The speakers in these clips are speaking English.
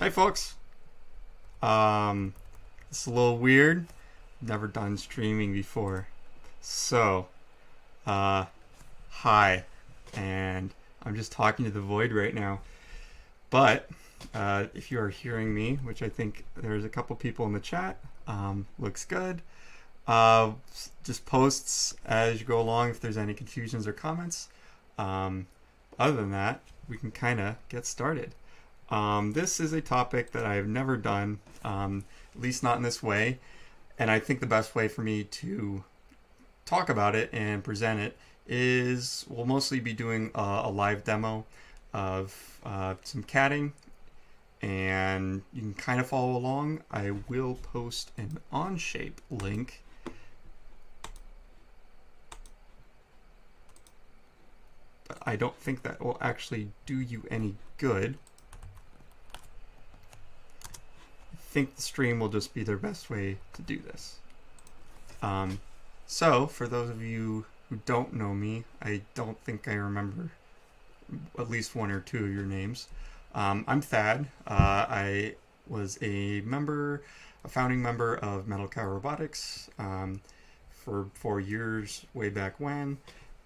Hi, folks. It's a little weird. Never done streaming before. So, uh, hi. And I'm just talking to the void right now. But, if you are hearing me, which I think there's a couple people in the chat, looks good. Just posts as you go along if there's any confusions or comments. Other than that, we can kind of get started. This is a topic that I have never done, at least not in this way, and I think the best way for me to talk about it and present it is we'll mostly be doing a live demo of some CADing, and you can kind of follow along. I will post an Onshape link. But I don't think that will actually do you any good. I think the stream will just be their best way to do this. So, for those of you who don't know me, I don't think I remember at least one or two of your names. I'm Thad. I was a founding member of Metal Cow Robotics for 4 years way back when.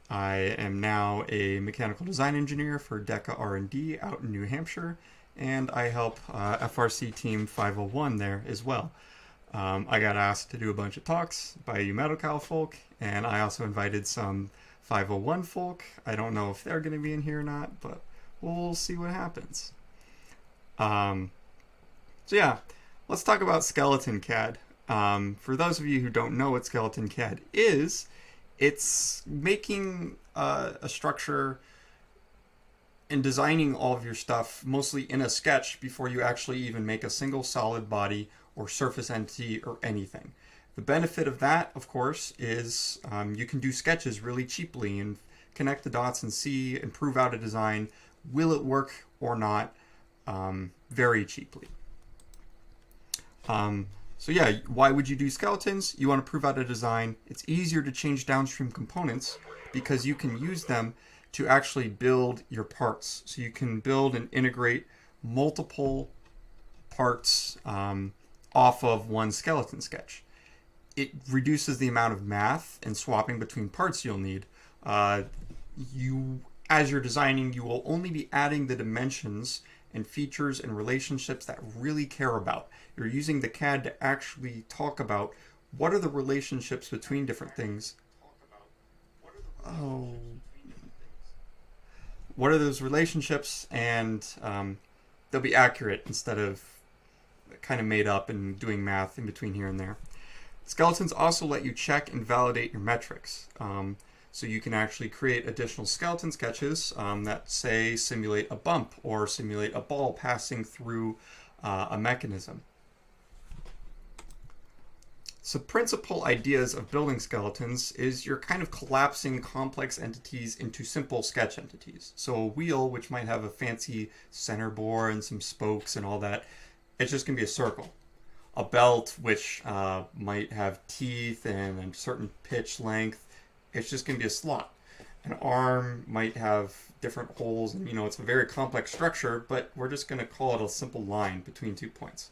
I am now a mechanical design engineer for DECA R&D out in New Hampshire, and I help FRC Team 501 there as well. I got asked to do a bunch of talks by you Metal Cow folk, and I also invited some 501 folk. I don't know if they're going to be in here or not, but we'll see what happens. So yeah, let's talk about skeleton CAD. For those of you who don't know what skeleton CAD is, it's making a structure and designing all of your stuff mostly in a sketch before you actually even make a single solid body or surface entity or anything. The benefit of that, of course, is you can do sketches really cheaply and connect the dots and see and prove out a design. Will it work or not? Very cheaply. So yeah, why would you do skeletons? You want to prove out a design. It's easier to change downstream components because you can use them to actually build your parts. So you can build and integrate multiple parts off of one skeleton sketch. It reduces the amount of math and swapping between parts you'll need. As you're designing, you will only be adding the dimensions and features and relationships that really care about. You're using the CAD to actually talk about what are the relationships between different things. What are those relationships, and they'll be accurate instead of kind of made up and doing math in between here and there. Skeletons also let you check and validate your metrics. So you can actually create additional skeleton sketches that, say, simulate a bump or simulate a ball passing through a mechanism. So principal ideas of building skeletons is you're kind of collapsing complex entities into simple sketch entities. So a wheel, which might have a fancy center bore and some spokes and all that, it's just going to be a circle. A belt, which might have teeth and a certain pitch length, it's just going to be a slot. An arm might have different holes, and it's a very complex structure, but we're just going to call it a simple line between 2 points.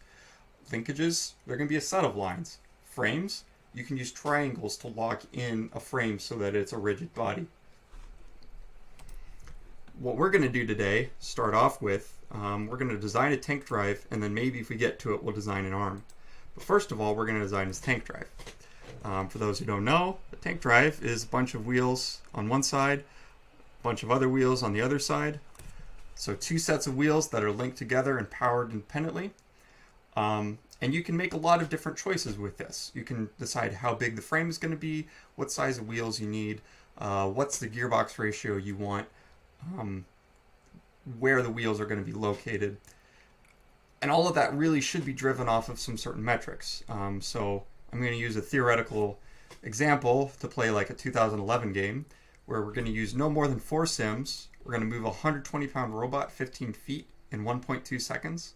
Linkages, they're going to be a set of lines. Frames, you can use triangles to lock in a frame so that it's a rigid body. What we're going to do today, start off with, we're going to design a tank drive, and then maybe if we get to it, we'll design an arm. But first of all, we're going to design this tank drive. For those who don't know, a tank drive is a bunch of wheels on one side, a bunch of other wheels on the other side. So 2 sets of wheels that are linked together and powered independently. And you can make a lot of different choices with this. You can decide how big the frame is going to be, what size of wheels you need, what's the gearbox ratio you want, where the wheels are going to be located. And all of that really should be driven off of some certain metrics. So I'm going to use a theoretical example to play like a 2011 game where we're going to use no more than 4 sims. We're going to move a 120-pound robot 15 feet in 1.2 seconds.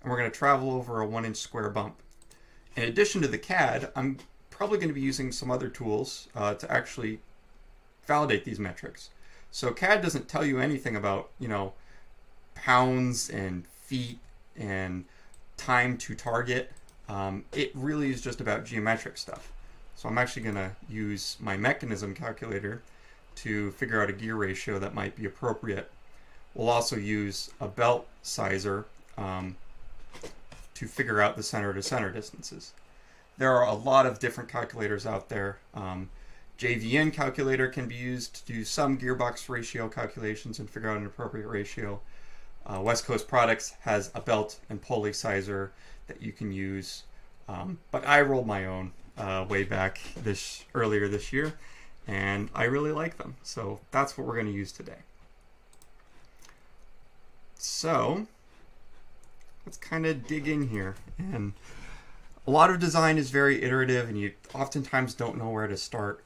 And we're going to travel over a 1-inch square bump. In addition to the CAD, I'm probably going to be using some other tools to actually validate these metrics. So CAD doesn't tell you anything about, pounds and feet and time to target. It really is just about geometric stuff. So I'm actually going to use my mechanism calculator to figure out a gear ratio that might be appropriate. We'll also use a belt sizer to figure out the center to center distances. There are a lot of different calculators out there. JVN calculator can be used to do some gearbox ratio calculations and figure out an appropriate ratio. West Coast Products has a belt and pulley sizer that you can use, but I rolled my own way back earlier this year, and I really like them. So that's what we're going to use today. So let's kind of dig in here. And a lot of design is very iterative, and you oftentimes don't know where to start.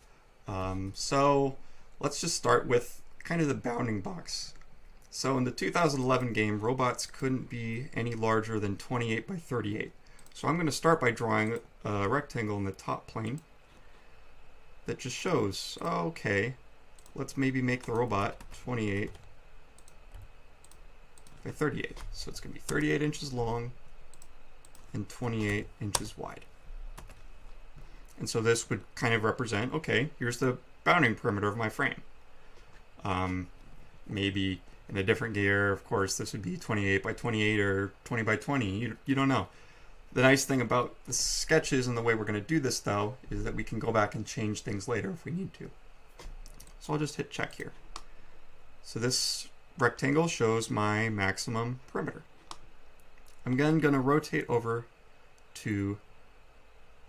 So let's just start with kind of the bounding box. So in the 2011 game, robots couldn't be any larger than 28 by 38. So I'm going to start by drawing a rectangle in the top plane that just shows, okay, let's maybe make the robot 28 by 38. So it's going to be 38 inches long and 28 inches wide. And so this would kind of represent, okay, here's the bounding perimeter of my frame. Maybe in a different gear, of course, this would be 28 by 28 or 20 by 20. You don't know. The nice thing about the sketches and the way we're going to do this, though, is that we can go back and change things later if we need to. So I'll just hit check here. So this rectangle shows my maximum perimeter. I'm then going to rotate over to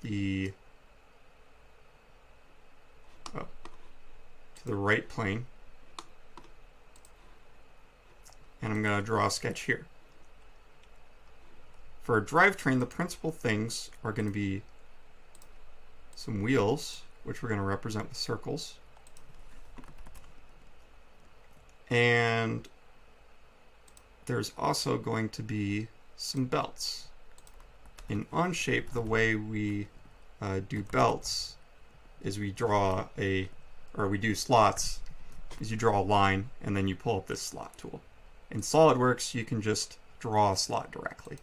the right plane, and I'm going to draw a sketch here. For a drivetrain, the principal things are going to be some wheels, which we're going to represent with circles, and there's also going to be some belts. In Onshape, the way we do belts is we do slots, is you draw a line and then you pull up this slot tool. In SolidWorks, you can just draw a slot directly.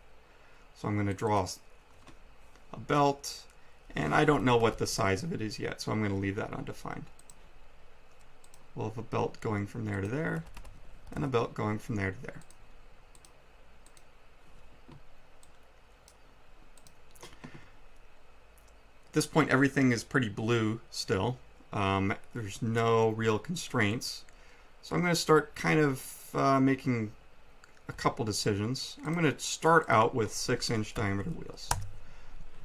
So I'm going to draw a belt, and I don't know what the size of it is yet, so I'm going to leave that undefined. We'll have a belt going from there to there, and a belt going from there to there. At this point, everything is pretty blue still. There's no real constraints. So I'm going to start kind of making a couple decisions. I'm going to start out with 6-inch diameter wheels.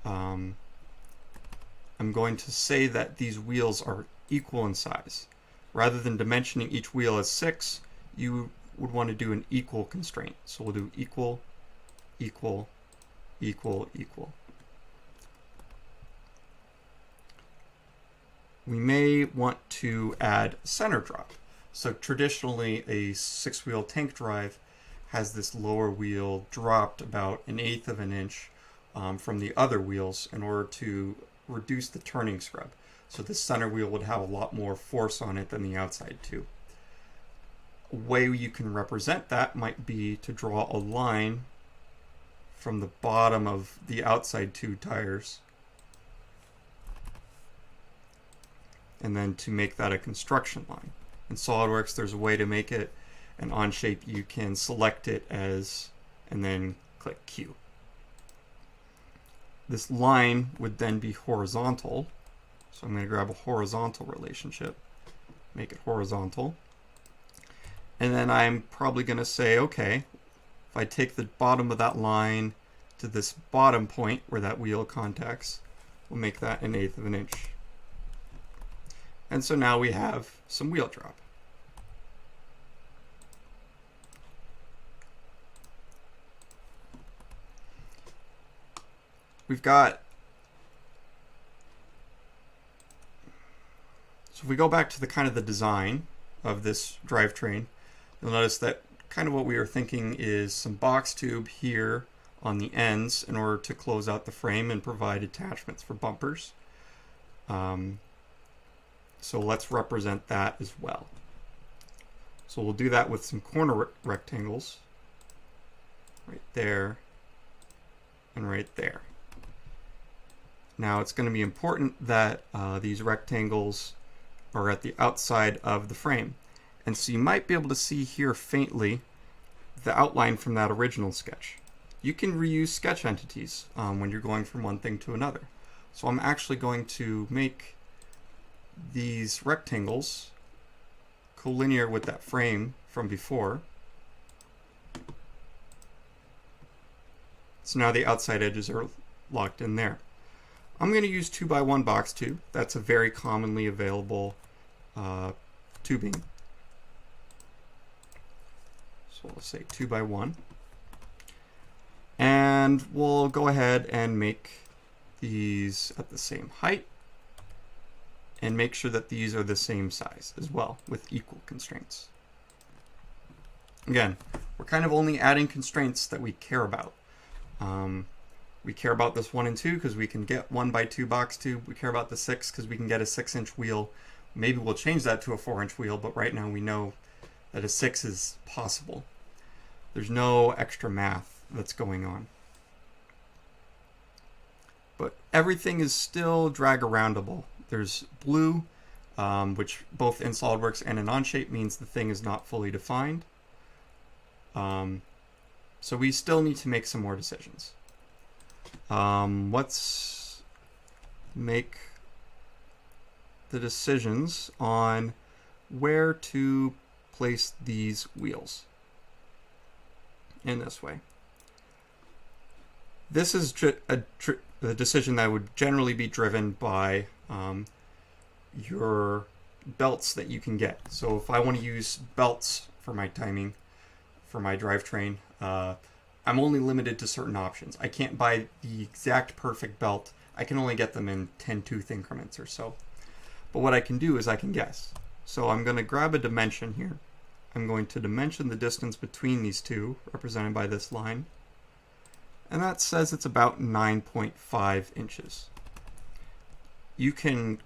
I'm going to say that these wheels are equal in size. Rather than dimensioning each wheel as 6, you would want to do an equal constraint. So we'll do equal, equal, equal, equal. We may want to add center drop. So traditionally, a 6-wheel tank drive has this lower wheel dropped about 1/8 of an inch from the other wheels in order to reduce the turning scrub. So the center wheel would have a lot more force on it than the outside two. A way you can represent that might be to draw a line from the bottom of the outside two tires, and then to make that a construction line. In SolidWorks, there's a way to make it, and Onshape you can select it as, and then click Q. This line would then be horizontal, so I'm going to grab a horizontal relationship, make it horizontal, and then I'm probably going to say, okay, if I take the bottom of that line to this bottom point where that wheel contacts, we'll make that 1/8 of an inch. And so now we have some wheel drop. We've got, so if we go back to the kind of the design of this drivetrain, you'll notice that kind of what we are thinking is some box tube here on the ends in order to close out the frame and provide attachments for bumpers. So let's represent that as well. So we'll do that with some corner rectangles. right there, and right there. Now it's going to be important that these rectangles are at the outside of the frame. And so you might be able to see here faintly the outline from that original sketch. You can reuse sketch entities when you're going from one thing to another. So I'm actually going to make these rectangles collinear with that frame from before. So now the outside edges are locked in there. I'm going to use 2x1 box tube. That's a very commonly available tubing. So we'll say 2x1. And we'll go ahead and make these at the same height and make sure that these are the same size as well with equal constraints. Again, we're kind of only adding constraints that we care about. We care about this 1 and 2 because we can get 1x2 box tube. We care about the 6 because we can get a 6-inch wheel. Maybe we'll change that to a 4-inch wheel, but right now we know that a 6 is possible. There's no extra math that's going on. But everything is still drag aroundable. There's blue, which both in SolidWorks and in Onshape means the thing is not fully defined. So we still need to make some more decisions. Let's make the decisions on where to place these wheels in this way. This is a decision that would generally be driven by your belts that you can get. So if I want to use belts for my timing, for my drivetrain, I'm only limited to certain options. I can't buy the exact perfect belt. I can only get them in 10-tooth increments or so. But what I can do is I can guess. So I'm going to grab a dimension here. I'm going to dimension the distance between these two, represented by this line. And that says it's about 9.5 inches. You can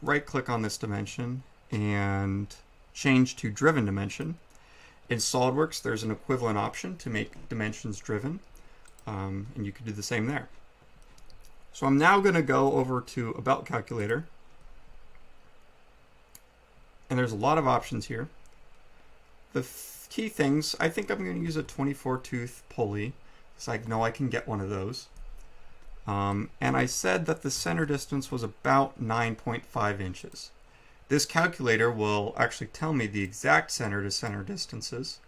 right-click on this dimension and change to driven dimension. In SolidWorks, there's an equivalent option to make dimensions driven, and you can do the same there. So I'm now going to go over to a belt calculator, and there's a lot of options here. The key things, I think I'm going to use a 24-tooth pulley, so I know I can get one of those. And I said that the center distance was about 9.5 inches. This calculator will actually tell me the exact center to center distances,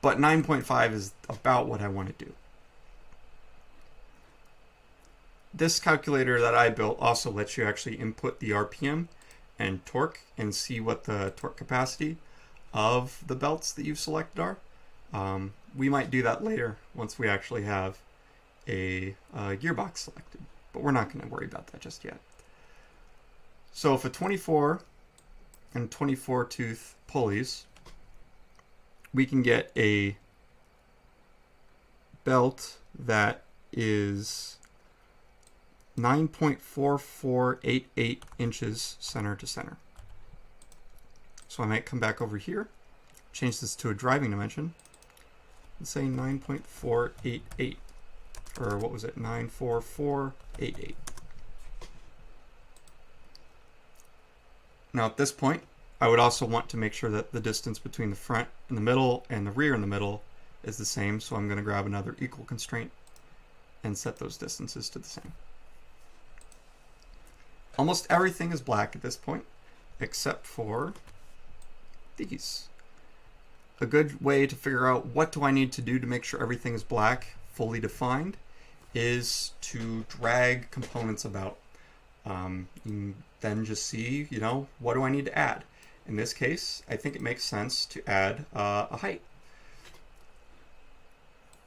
but 9.5 is about what I want to do. This calculator that I built also lets you actually input the RPM and torque and see what the torque capacity of the belts that you've selected are. We might do that later once we actually have a gearbox selected, but we're not going to worry about that just yet. So if a 24 and 24-tooth pulleys, we can get a belt that is 9.4488 inches center to center. So I might come back over here, change this to a driving dimension, and say 9.488, or what was it, 94488. Now at this point, I would also want to make sure that the distance between the front and the middle and the rear and the middle is the same, so I'm going to grab another equal constraint and set those distances to the same. Almost everything is black at this point, except for these. A good way to figure out what do I need to do to make sure everything is black, fully defined, is to drag components about. You can then just see, what do I need to add? In this case, I think it makes sense to add a height.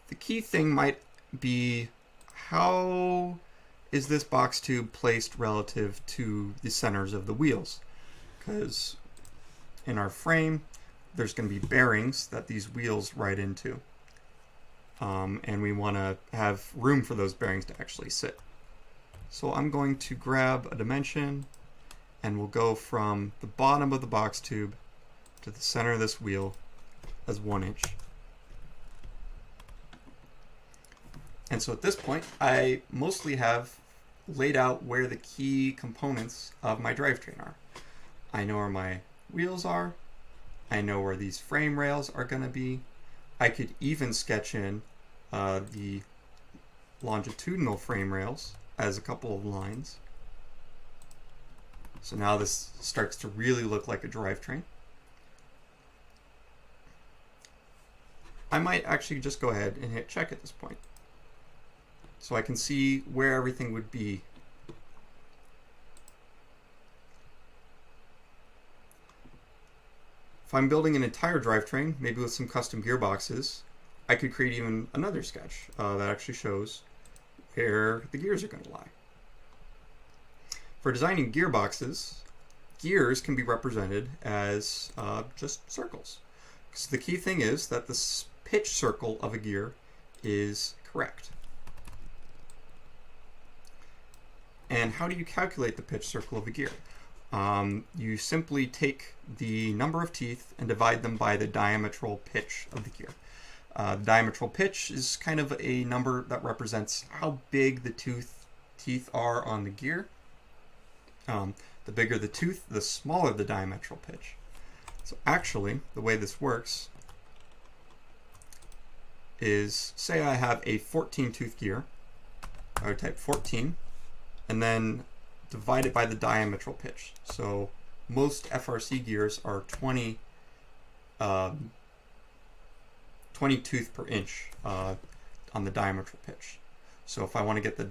The key thing might be, how is this box tube placed relative to the centers of the wheels? Because in our frame, there's going to be bearings that these wheels ride into. And we want to have room for those bearings to actually sit. So I'm going to grab a dimension, and we'll go from the bottom of the box tube to the center of this wheel as 1 inch. And so at this point, I mostly have laid out where the key components of my drivetrain are. I know where my wheels are. I know where these frame rails are going to be. I could even sketch in the longitudinal frame rails as a couple of lines. So now this starts to really look like a drivetrain. I might actually just go ahead and hit check at this point, so I can see where everything would be. If I'm building an entire drivetrain, maybe with some custom gearboxes, I could create even another sketch that actually shows where the gears are going to lie. For designing gearboxes, gears can be represented as just circles. So the key thing is that the pitch circle of a gear is correct. And how do you calculate the pitch circle of a gear? You simply take the number of teeth and divide them by the diametral pitch of the gear. Diametral pitch is kind of a number that represents how big the teeth are on the gear. The bigger the tooth, the smaller the diametral pitch. So actually, the way this works is, say I have a 14-tooth gear. I would type 14, and then divide it by the diametral pitch. So most FRC gears are 20 tooth per inch on the diametral pitch. So if I want to get the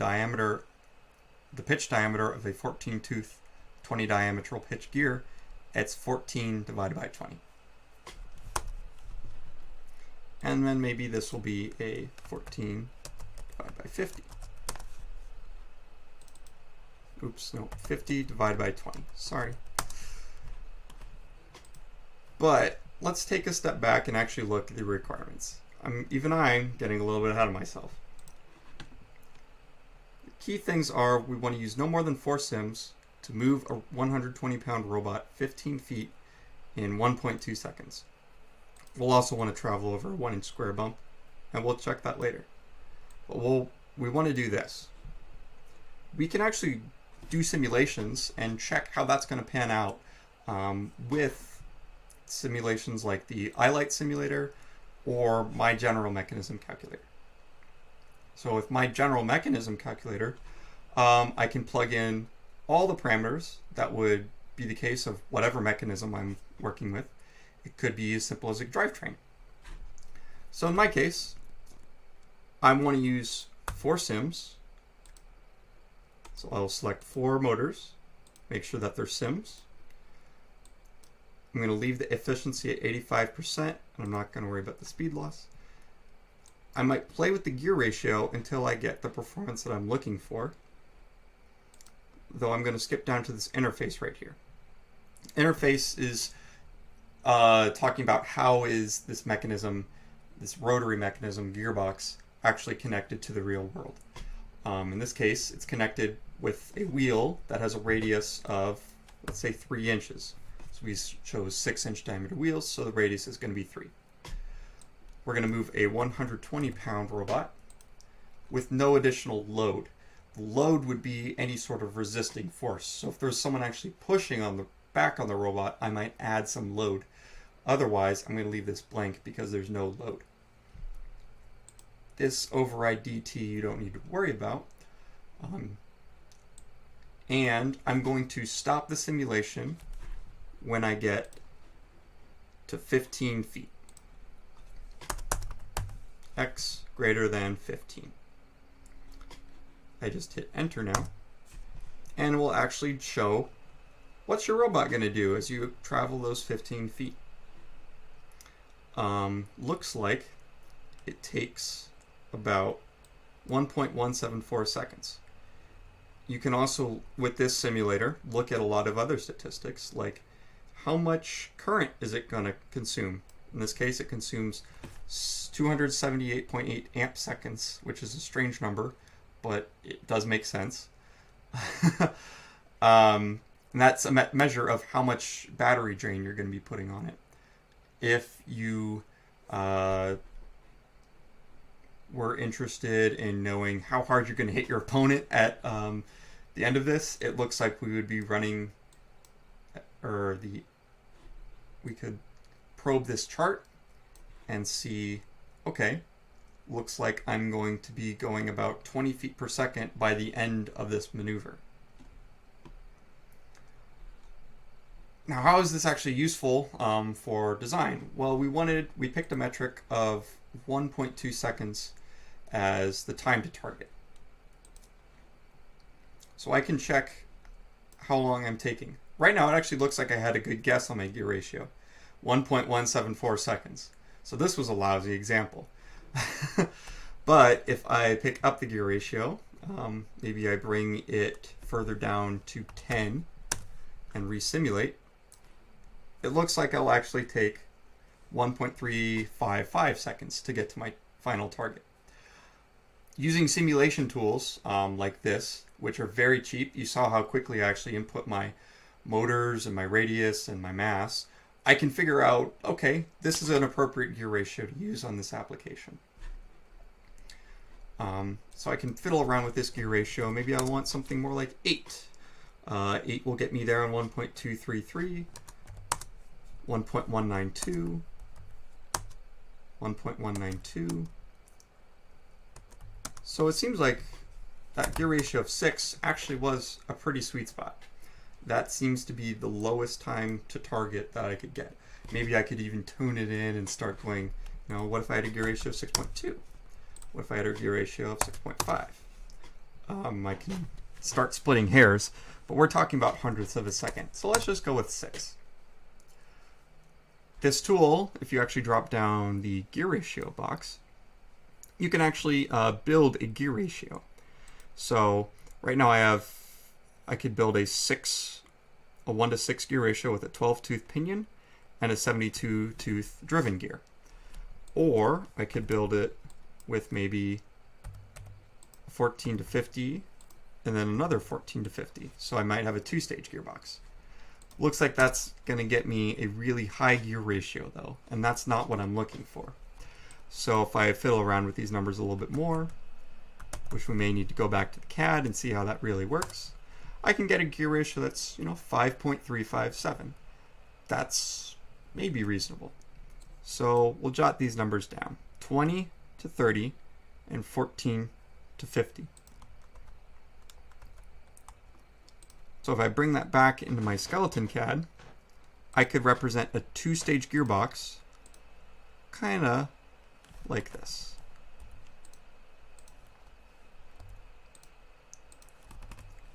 pitch diameter of a 14-tooth, 20 diametral pitch gear, it's 14 divided by 20. And then maybe this will be a 14 divided by 50. Oops, no, 50 divided by 20. Sorry. But let's take a step back and actually look at the requirements. I'm getting a little bit ahead of myself. The key things are we want to use no more than 4 sims to move a 120-pound robot 15 feet in 1.2 seconds. We'll also want to travel over a 1-inch square bump, and we'll check that later. But we want to do this. We can actually do simulations and check how that's going to pan out with simulations like the iLight simulator or my general mechanism calculator. So with my general mechanism calculator, I can plug in all the parameters that would be the case of whatever mechanism I'm working with. It could be as simple as a drivetrain. So in my case, I want to use 4 sims. So I'll select 4 motors, make sure that they're sims. I'm going to leave the efficiency at 85%, and I'm not going to worry about the speed loss. I might play with the gear ratio until I get the performance that I'm looking for, though I'm going to skip down to this interface right here. Interface is talking about how is this mechanism, this rotary mechanism gearbox, actually connected to the real world. In this case, it's connected with a wheel that has a radius of, let's say, 3 inches. So we chose 6-inch diameter wheels, so the radius is going to be 3. We're going to move a 120-pound robot with no additional load. The load would be any sort of resisting force. So if there's someone actually pushing on the back on the robot, I might add some load. Otherwise, I'm going to leave this blank because there's no load. This override DT you don't need to worry about. And I'm going to stop the simulation when I get to 15 feet. X greater than 15. I just hit enter now, and it will actually show what's your robot going to do as you travel those 15 feet. Looks like it takes about 1.174 seconds. You can also, with this simulator, look at a lot of other statistics, like how much current is it going to consume. In this case, it consumes 278.8 amp seconds, which is a strange number, but it does make sense. And that's a measure of how much battery drain you're going to be putting on it. If you were interested in knowing how hard you're going to hit your opponent at the end of this, it looks like we would be running, we could probe this chart and see, okay, looks like I'm going to be going about 20 feet per second by the end of this maneuver. Now, how is this actually useful for design? Well, we picked a metric of 1.2 seconds as the time to target. So I can check how long I'm taking. Right now, it actually looks like I had a good guess on my gear ratio, 1.174 seconds. So this was a lousy example. But if I pick up the gear ratio, maybe I bring it further down to 10 and resimulate, it looks like I'll actually take 1.355 seconds to get to my final target. Using simulation tools like this, which are very cheap, you saw how quickly I actually input my motors and my radius and my mass, I can figure out, okay, this is an appropriate gear ratio to use on this application. So I can fiddle around with this gear ratio. Maybe I want something more like 8. 8 will get me there on 1.233, 1.192, 1.192. So it seems like that gear ratio of 6 actually was a pretty sweet spot. That seems to be the lowest time to target that I could get. Maybe I could even tune it in and start going, you know, what if I had a gear ratio of 6.2? What if I had a gear ratio of 6.5? I can start splitting hairs, but we're talking about hundredths of a second. So let's just go with 6. This tool, if you actually drop down the gear ratio box, you can actually build a gear ratio. So right now I could build a 1 to 6 gear ratio with a 12-tooth pinion and a 72-tooth driven gear. Or I could build it with maybe 14 to 50 and then another 14 to 50. So I might have a 2-stage gearbox. Looks like that's going to get me a really high gear ratio though, and that's not what I'm looking for. So if I fiddle around with these numbers a little bit more, which we may need to go back to the CAD and see how that really works, I can get a gear ratio that's, 5.357. That's maybe reasonable. So we'll jot these numbers down. 20 to 30 and 14 to 50. So if I bring that back into my skeleton CAD, I could represent a 2-stage gearbox kind of like this.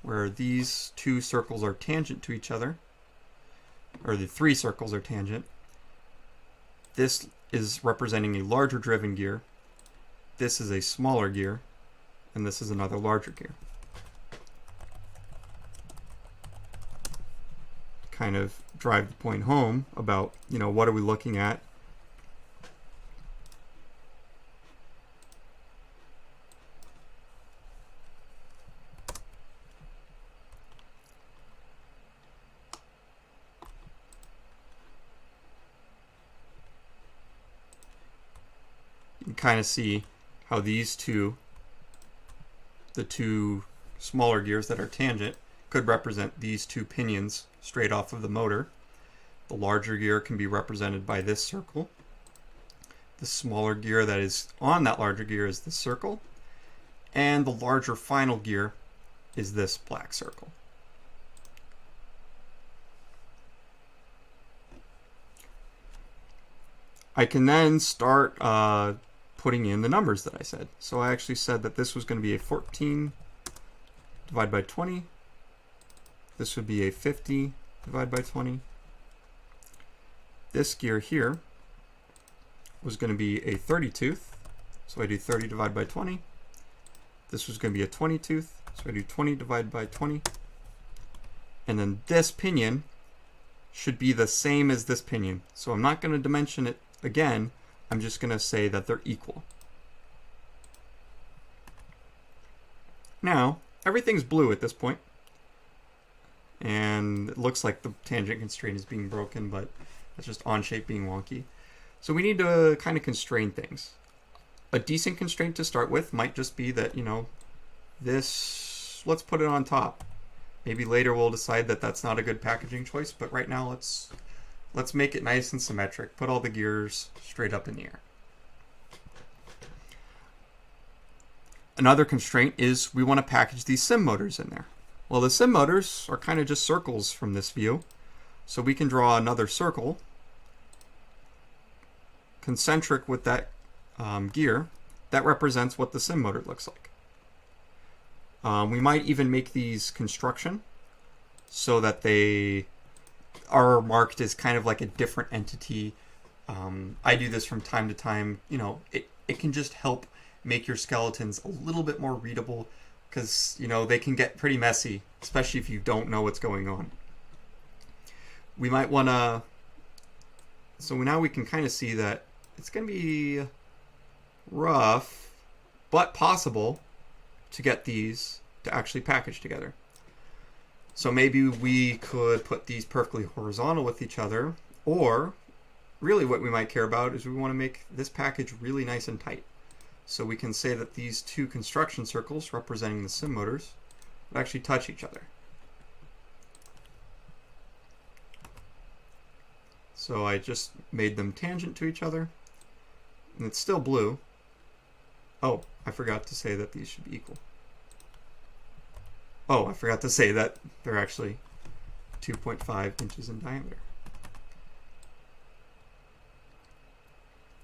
Where these 2 circles are tangent to each other, or the 3 circles are tangent. This is representing a larger driven gear. This is a smaller gear, and this is another larger gear. Kind of drive the point home about, what are we looking at? You can kind of see how these two, the 2 smaller gears that are tangent, could represent these 2 pinions straight off of the motor. The larger gear can be represented by this circle. The smaller gear that is on that larger gear is this circle. And the larger final gear is this black circle. I can then start putting in the numbers that I said. So I actually said that this was going to be a 14 divided by 20. This would be a 50 divided by 20. This gear here was going to be a 30-tooth. So I do 30 divided by 20. This was going to be a 20-tooth. So I do 20 divided by 20. And then this pinion should be the same as this pinion. So I'm not going to dimension it again. I'm just going to say that they're equal. Now, everything's blue at this point. And it looks like the tangent constraint is being broken, but that's just Onshape being wonky. So we need to kind of constrain things. a decent constraint to start with might just be that, you know, this, let's put it on top. Maybe later we'll decide that that's not a good packaging choice, but right now let's make it nice and symmetric. Put all the gears straight up in the air. Another constraint is we want to package these sim motors in there. Well, the sim motors are kind of just circles from this view. So we can draw another circle concentric with that gear that represents what the sim motor looks like. We might even make these construction so that they are marked as kind of like a different entity. I do this from time to time. You know, it can just help make your skeletons a little bit more readable, because, you know, they can get pretty messy, especially if you don't know what's going on. We might want to, so now we can kind of see that it's going to be rough, but possible to get these to actually package together. So maybe we could put these perfectly horizontal with each other, or really what we might care about is we want to make this package really nice and tight. So we can say that these two construction circles representing the sim motors would actually touch each other. So I just made them tangent to each other, and it's still blue. Oh, I forgot to say that these should be equal. Oh, I forgot to say that they're actually 2.5 inches in diameter.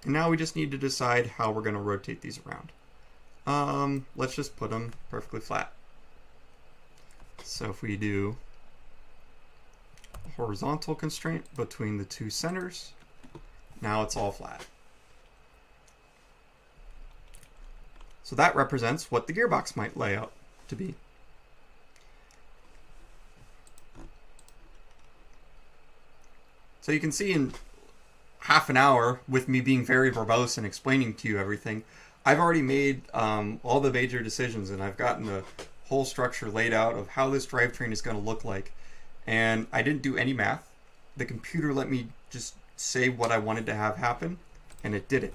And now we just need to decide how we're going to rotate these around. Let's just put them perfectly flat. So if we do a horizontal constraint between the two centers, now it's all flat. So that represents what the gearbox might lay out to be. So you can see in half an hour, with me being very verbose and explaining to you everything, I've already made all the major decisions, and I've gotten the whole structure laid out of how this drivetrain is going to look like. And I didn't do any math. The computer let me just say what I wanted to have happen, and it did it.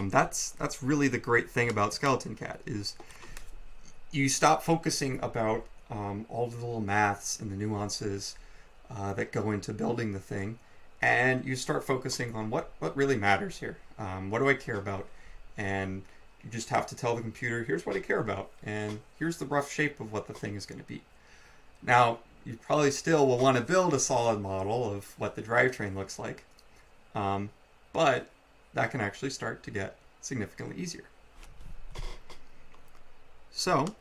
That's really the great thing about Skeleton CAD, is you stop focusing about all the little maths and the nuances that go into building the thing, and you start focusing on what really matters here. What do I care about? And you just have to tell the computer, here's what I care about, and here's the rough shape of what the thing is going to be. Now, you probably still will want to build a solid model of what the drivetrain looks like, but that can actually start to get significantly easier. So,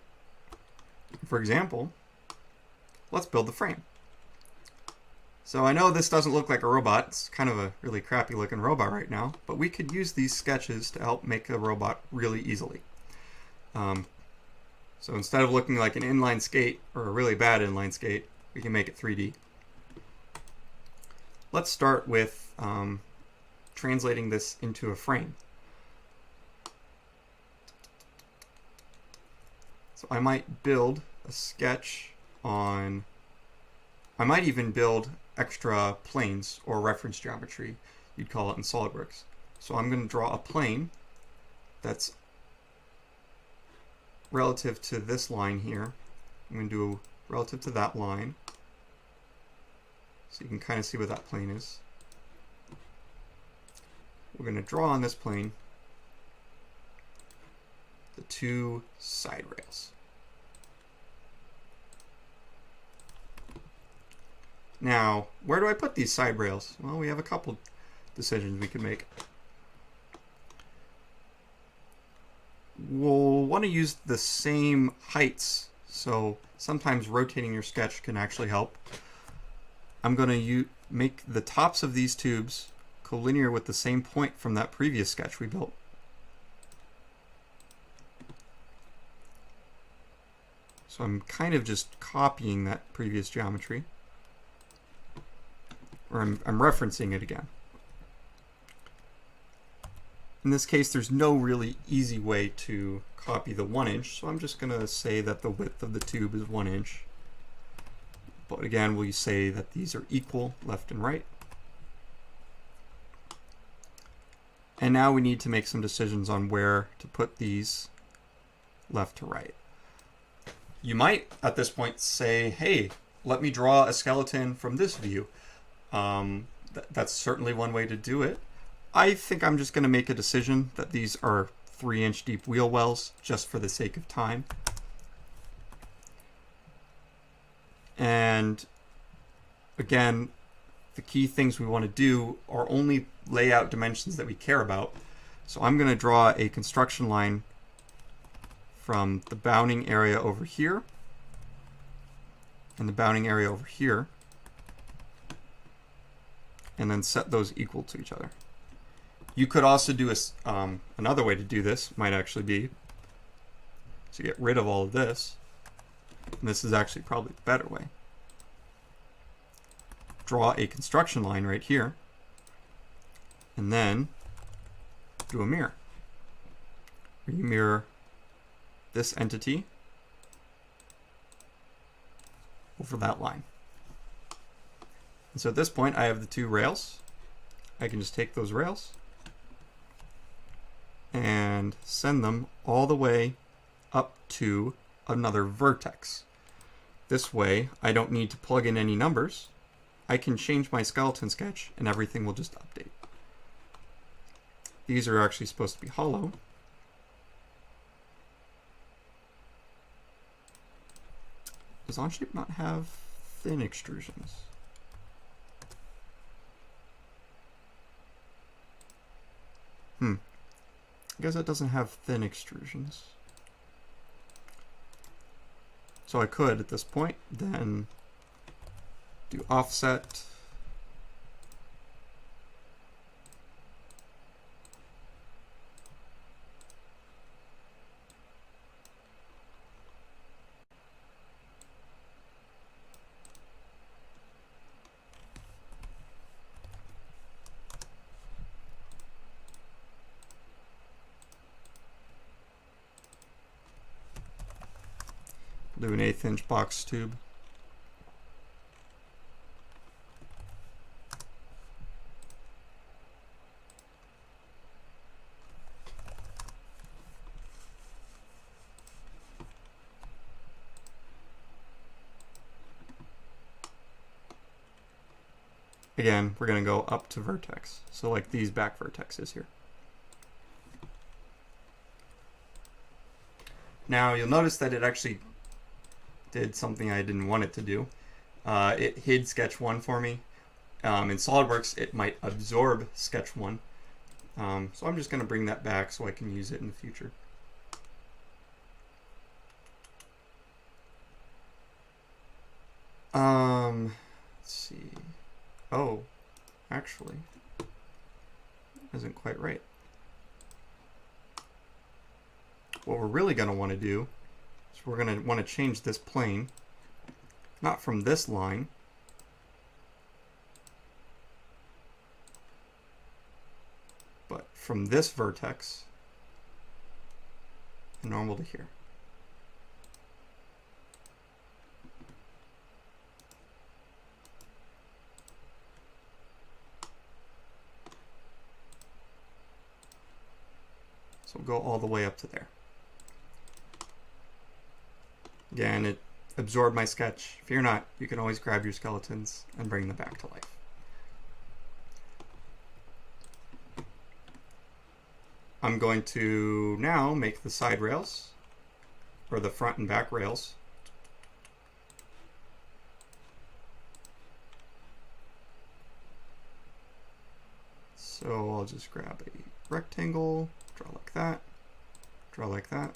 for example, let's build the frame. So I know this doesn't look like a robot. It's kind of a really crappy looking robot right now, but we could use these sketches to help make a robot really easily. So instead of looking like an inline skate or a really bad inline skate, we can make it 3D. Let's start with translating this into a frame. So I might build a sketch on, I might even build extra planes or reference geometry, you'd call it in SolidWorks. So I'm going to draw a plane that's relative to this line here. I'm going to do relative to that line, so you can kind of see what that plane is. We're going to draw on this plane the two side rails. Now, where do I put these side rails? Well, we have a couple decisions we can make. We'll want to use the same heights, so sometimes rotating your sketch can actually help. I'm going to make the tops of these tubes collinear with the same point from that previous sketch we built. So I'm kind of just copying that previous geometry, or I'm referencing it again. In this case, there's no really easy way to copy the 1 inch, so I'm just going to say that the width of the tube is 1 inch. But again, we'll say that these are equal left and right. And now we need to make some decisions on where to put these left to right. You might, at this point, say, hey, let me draw a skeleton from this view. That's certainly one way to do it. I think I'm just going to make a decision that these are 3-inch deep wheel wells, just for the sake of time. And again, the key things we want to do are only layout dimensions that we care about. So I'm going to draw a construction line from the bounding area over here and the bounding area over here, and then set those equal to each other. You could also do another way to do this, might actually be to get rid of all of this. And this is actually probably the better way. Draw a construction line right here, and then do a mirror. Where you mirror this entity over that line. And so at this point, I have the two rails. I can just take those rails and send them all the way up to another vertex. This way, I don't need to plug in any numbers. I can change my skeleton sketch and everything will just update. These are actually supposed to be hollow. Does Onshape not have thin extrusions? I guess it doesn't have thin extrusions. So I could, at this point, then do offset. Do an 1/8 inch box tube. Again, we're going to go up to vertex. So like these back vertexes here. Now you'll notice that it actually did something I didn't want it to do. It hid sketch 1 for me. In SolidWorks, it might absorb sketch 1. So I'm just going to bring that back so I can use it in the future. Let's see. Oh, actually, isn't quite right. What we're really going to want to do is we're going to want to change this plane, not from this line, but from this vertex and normal to here. So we'll go all the way up to there. Again, it absorbed my sketch. Fear not, you can always grab your skeletons and bring them back to life. I'm going to now make the side rails, or the front and back rails. So I'll just grab a rectangle, draw like that, draw like that.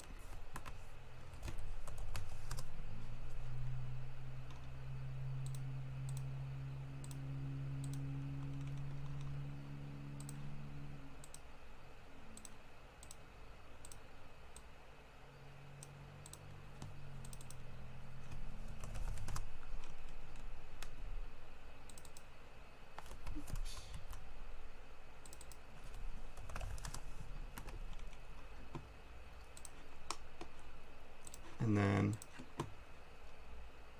And then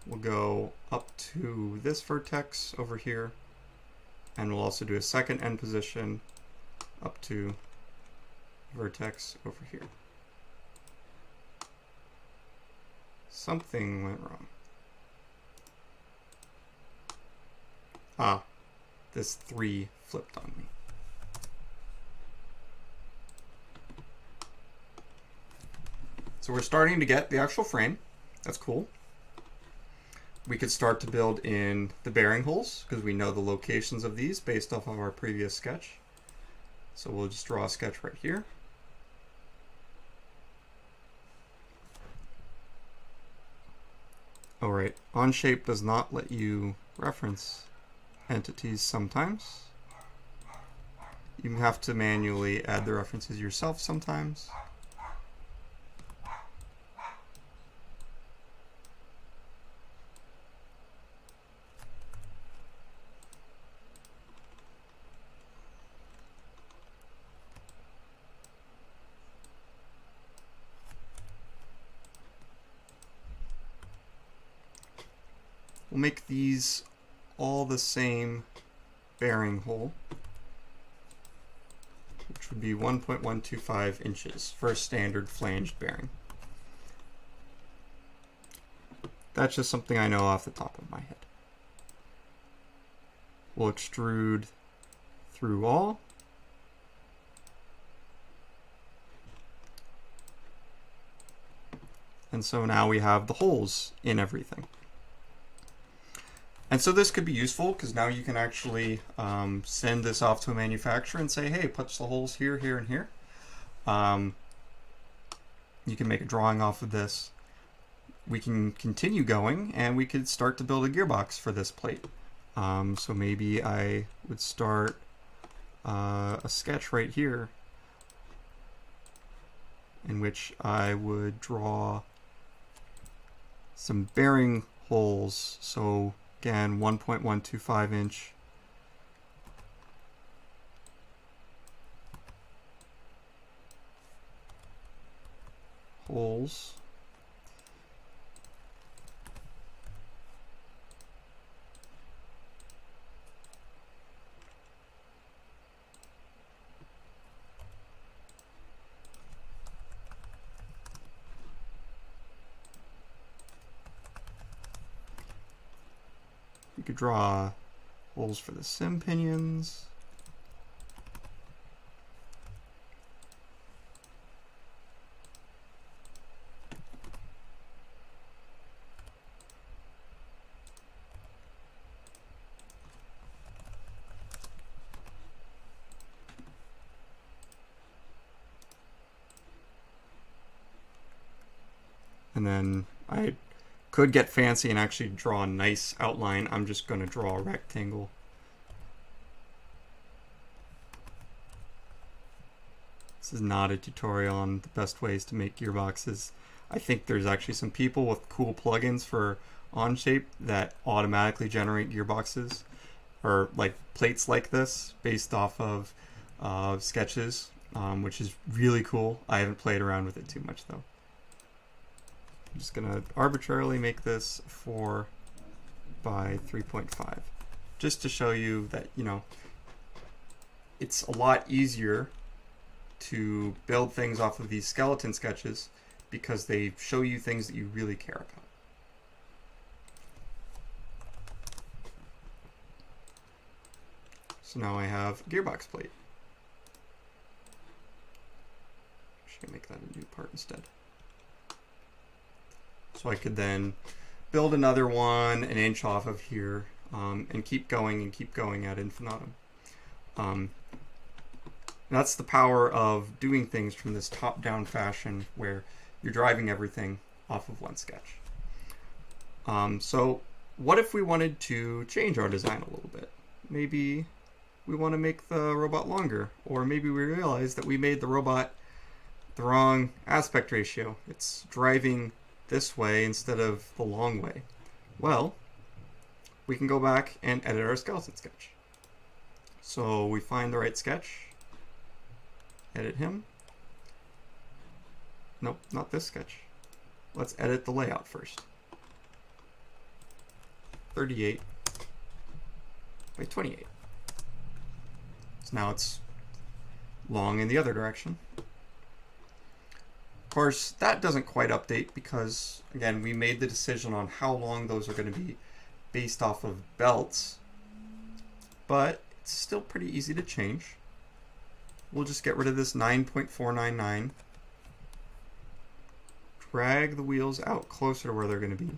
we'll go up to this vertex over here, and we'll also do a second end position up to vertex over here. Something went wrong. Ah, this 3 flipped on me. So we're starting to get the actual frame. That's cool. We could start to build in the bearing holes because we know the locations of these based off of our previous sketch. So we'll just draw a sketch right here. Oh right, Onshape does not let you reference entities sometimes. You have to manually add the references yourself sometimes. We'll make these all the same bearing hole, which would be 1.125 inches for a standard flanged bearing. That's just something I know off the top of my head. We'll extrude through all. And so now we have the holes in everything. And so this could be useful because now you can actually send this off to a manufacturer and say, hey, punch the holes here, here, and here. You can make a drawing off of this. We can continue going and we could start to build a gearbox for this plate. So maybe I would start a sketch right here in which I would draw some bearing holes. So again, 1.125 inch. Holes. You could draw holes for the sim pinions. And then I could get fancy and actually draw a nice outline. I'm just going to draw a rectangle. This is not a tutorial on the best ways to make gearboxes. I think there's actually some people with cool plugins for Onshape that automatically generate gearboxes or like plates like this based off of sketches, which is really cool. I haven't played around with it too much though. I'm just going to arbitrarily make this 4 by 3.5 just to show you that, you know, it's a lot easier to build things off of these skeleton sketches because they show you things that you really care about. So now I have a gearbox plate. Actually, make that a new part instead. So I could then build another one an inch off of here and keep going ad infinitum. That's the power of doing things from this top-down fashion where you're driving everything off of one sketch. So what if we wanted to change our design a little bit? Maybe we want to make the robot longer, or maybe we realize that we made the robot the wrong aspect ratio. It's driving this way instead of the long way. Well, we can go back and edit our skeleton sketch. So we find the right sketch, edit him. Nope, not this sketch. Let's edit the layout first. 38 by 28. So now it's long in the other direction. Of course, that doesn't quite update because, again, we made the decision on how long those are going to be based off of belts, but it's still pretty easy to change. We'll just get rid of this 9.499, drag the wheels out closer to where they're going to be.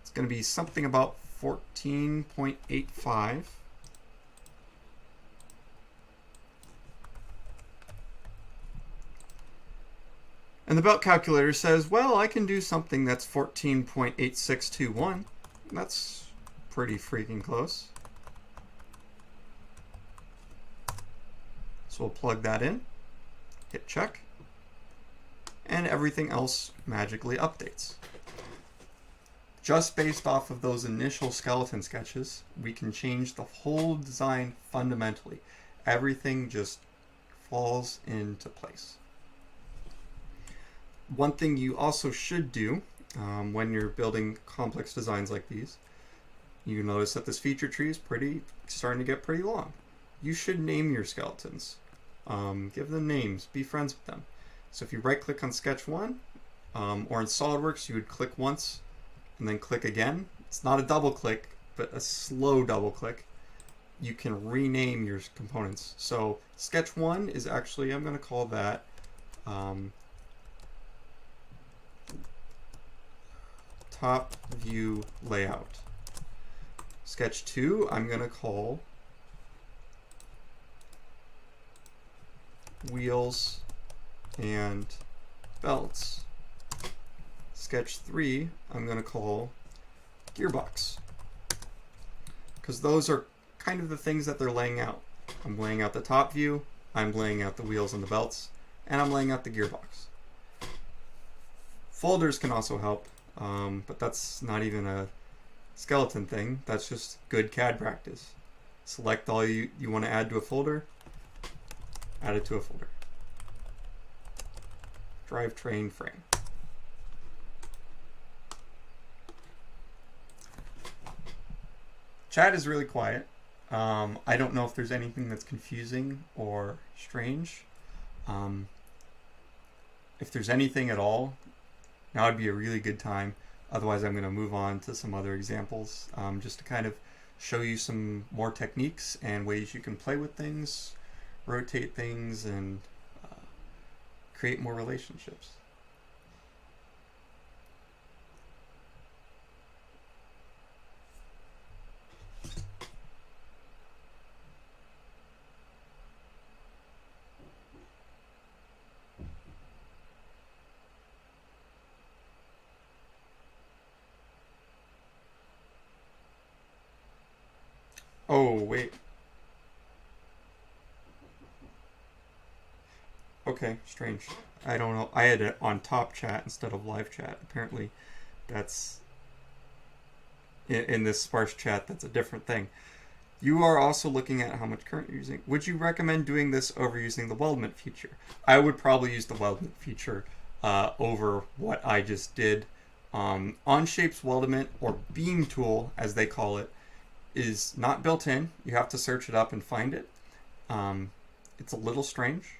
It's going to be something about 14.85. And the belt calculator says, well, I can do something that's 14.8621. That's pretty freaking close. So we'll plug that in, hit check, and everything else magically updates. Just based off of those initial skeleton sketches, we can change the whole design fundamentally. Everything just falls into place. One thing you also should do when you're building complex designs like these, you notice that this feature tree is starting to get pretty long. You should name your skeletons. Give them names, be friends with them. So if you right click on sketch 1, or in SolidWorks you would click once and then click again. It's not a double click, but a slow double click. You can rename your components. So sketch 1 is actually, I'm going to call that top view layout. Sketch 2, I'm going to call wheels and belts. Sketch 3, I'm going to call gearbox. Because those are kind of the things that they're laying out. I'm laying out the top view, I'm laying out the wheels and the belts, and I'm laying out the gearbox. Folders can also help. But that's not even a skeleton thing. That's just good CAD practice. Select all you want to add to a folder, add it to a folder. Drivetrain frame. Chat is really quiet. I don't know if there's anything that's confusing or strange. If there's anything at all, now would be a really good time. Otherwise, I'm going to move on to some other examples just to kind of show you some more techniques and ways you can play with things, rotate things, and create more relationships. Oh, wait. Okay, strange. I don't know. I had it on top chat instead of live chat. Apparently, that's in this sparse chat. That's a different thing. You are also looking at how much current you're using. Would you recommend doing this over using the weldment feature? I would probably use the weldment feature over what I just did. Onshape's weldment, or beam tool as they call it, is not built in. You have to search it up and find it. It's a little strange.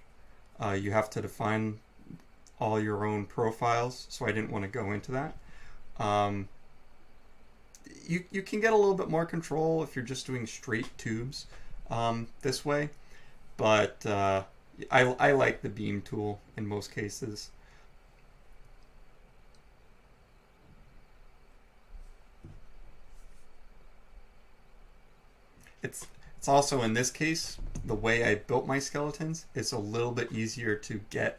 You have to define all your own profiles, so I didn't want to go into that. You can get a little bit more control if you're just doing straight tubes this way, but I like the beam tool in most cases. It's also, in this case, the way I built my skeletons, it's a little bit easier to get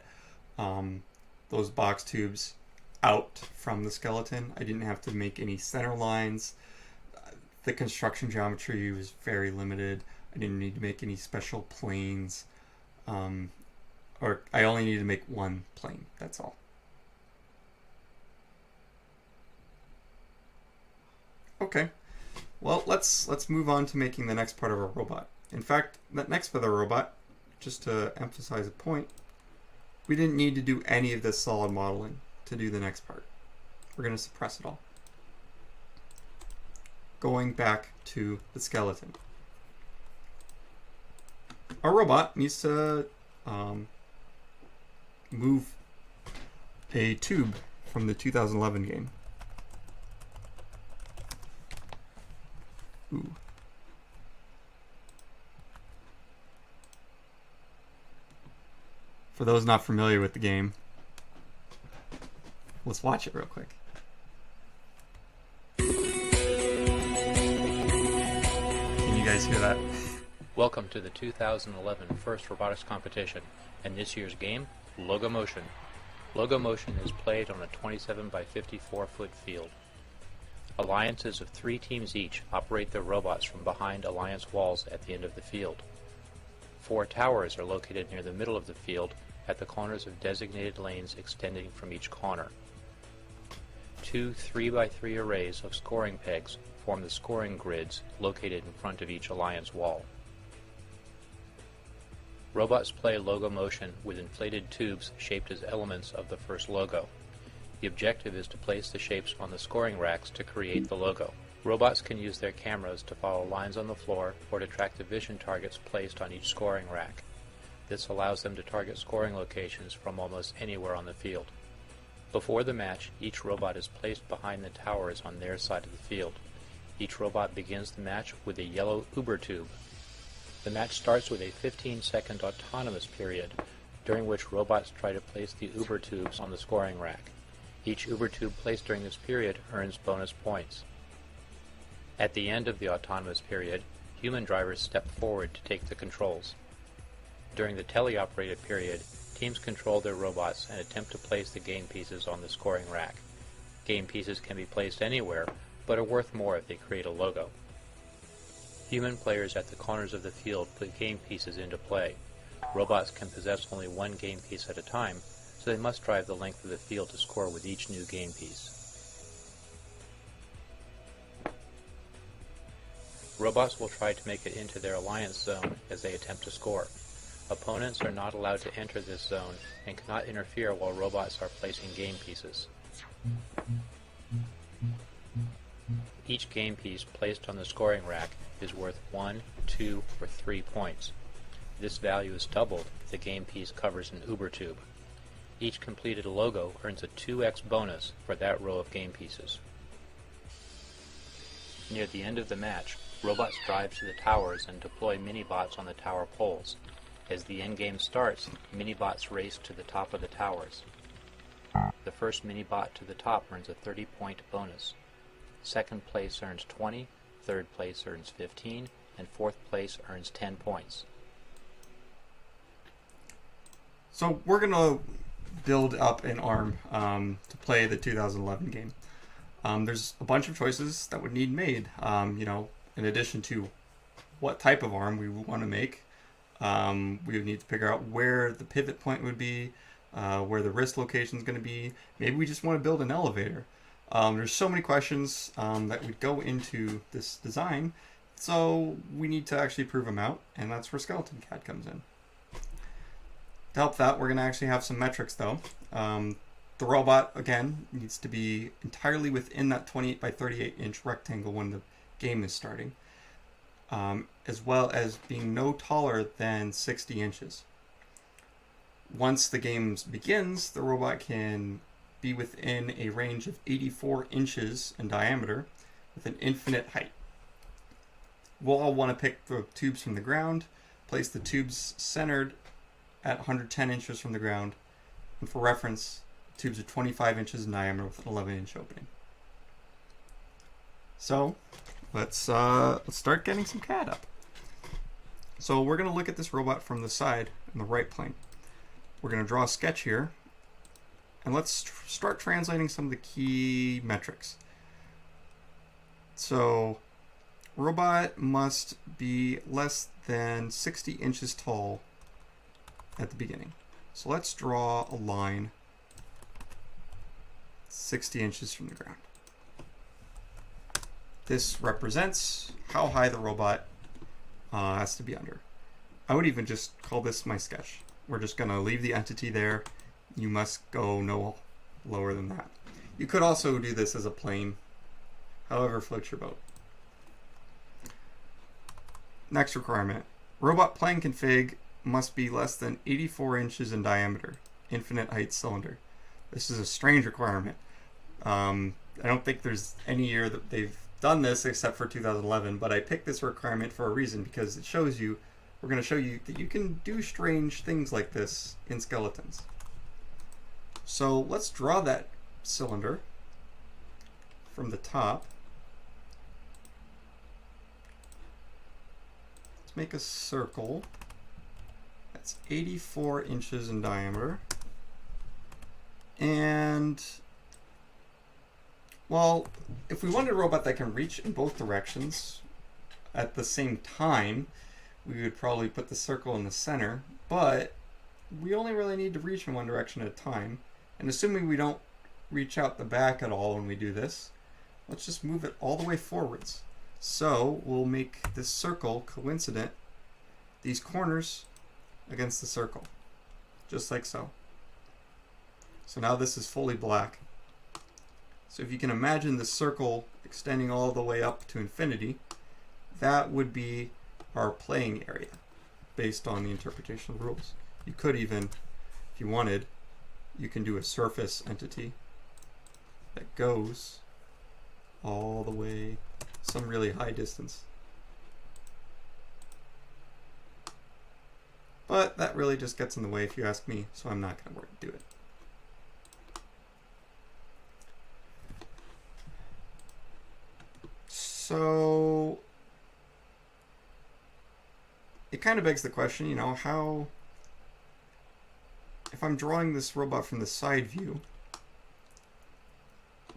those box tubes out from the skeleton. I didn't have to make any center lines. The construction geometry was very limited. I didn't need to make any special planes. Or I only needed to make one plane, that's all. Okay. Well, let's move on to making the next part of our robot. In fact, that next part of the robot, just to emphasize a point, we didn't need to do any of this solid modeling to do the next part. We're going to suppress it all. Going back to the skeleton. Our robot needs to move a tube from the 2011 game. Ooh. For those not familiar with the game, let's watch it real quick. Can you guys hear that? Welcome to the 2011 First Robotics Competition, and this year's game, Logo Motion. Logo Motion is played on a 27 by 54 foot field. Alliances of 3 teams each operate their robots from behind alliance walls at the end of the field. 4 towers are located near the middle of the field at the corners of designated lanes extending from each corner. 2 3 by 3 arrays of scoring pegs form the scoring grids located in front of each alliance wall. Robots play Logo Motion with inflated tubes shaped as elements of the first logo. The objective is to place the shapes on the scoring racks to create the logo. Robots can use their cameras to follow lines on the floor or to track the vision targets placed on each scoring rack. This allows them to target scoring locations from almost anywhere on the field. Before the match, each robot is placed behind the towers on their side of the field. Each robot begins the match with a yellow Uber tube. The match starts with a 15-second autonomous period, during which robots try to place the Uber tubes on the scoring rack. Each Uber tube placed during this period earns bonus points. At the end of the autonomous period, human drivers step forward to take the controls. During the teleoperated period, teams control their robots and attempt to place the game pieces on the scoring rack. Game pieces can be placed anywhere, but are worth more if they create a logo. Human players at the corners of the field put game pieces into play. Robots can possess only one game piece at a time, so they must drive the length of the field to score with each new game piece. Robots will try to make it into their alliance zone as they attempt to score. Opponents are not allowed to enter this zone and cannot interfere while robots are placing game pieces. Each game piece placed on the scoring rack is worth 1, 2, or 3 points. This value is doubled if the game piece covers an Uber tube. Each completed logo earns a 2x bonus for that row of game pieces. Near the end of the match, robots drive to the towers and deploy mini-bots on the tower poles. As the endgame starts, mini-bots race to the top of the towers. The first mini-bot to the top earns a 30-point bonus. Second place earns 20, third place earns 15, and fourth place earns 10 points. So we're going to build up an arm to play the 2011 game. There's a bunch of choices that would need made, in addition to what type of arm we want to make. We would need to figure out where the pivot point would be, where the wrist location is going to be. Maybe we just want to build an elevator. There's so many questions that would go into this design, so we need to actually prove them out, and that's where Skeleton CAD comes in. To help that, we're going to actually have some metrics though. The robot, again, needs to be entirely within that 28 by 38 inch rectangle when the game is starting, as well as being no taller than 60 inches. Once the game begins, the robot can be within a range of 84 inches in diameter with an infinite height. We'll all want to pick the tubes from the ground, place the tubes centered at 110 inches from the ground, and for reference, tubes are 25 inches in diameter with an 11-inch opening. So let's start getting some CAD up. So we're going to look at this robot from the side in the right plane. We're going to draw a sketch here, and let's start translating some of the key metrics. So robot must be less than 60 inches tall at the beginning. So let's draw a line 60 inches from the ground. This represents how high the robot has to be under. I would even just call this my sketch. We're just going to leave the entity there. You must go no lower than that. You could also do this as a plane, however floats your boat. Next requirement. Robot plane config must be less than 84 inches in diameter. Infinite height cylinder. This is a strange requirement. I don't think there's any year that they've done this except for 2011, but I picked this requirement for a reason because it shows you, we're going to show you that you can do strange things like this in skeletons. So let's draw that cylinder from the top. Let's make a circle that's 84 inches in diameter. And, well, if we wanted a robot that can reach in both directions at the same time, we would probably put the circle in the center, but we only really need to reach in one direction at a time. And assuming we don't reach out the back at all when we do this, let's just move it all the way forwards. So we'll make this circle coincident, these corners against the circle, just like so. So now this is fully black. So if you can imagine the circle extending all the way up to infinity, that would be our playing area based on the interpretation of the rules. You could even, if you wanted, you can do a surface entity that goes all the way some really high distance. But that really just gets in the way if you ask me, so I'm not going to work to do it. So it kind of begs the question, you know, how, if I'm drawing this robot from the side view,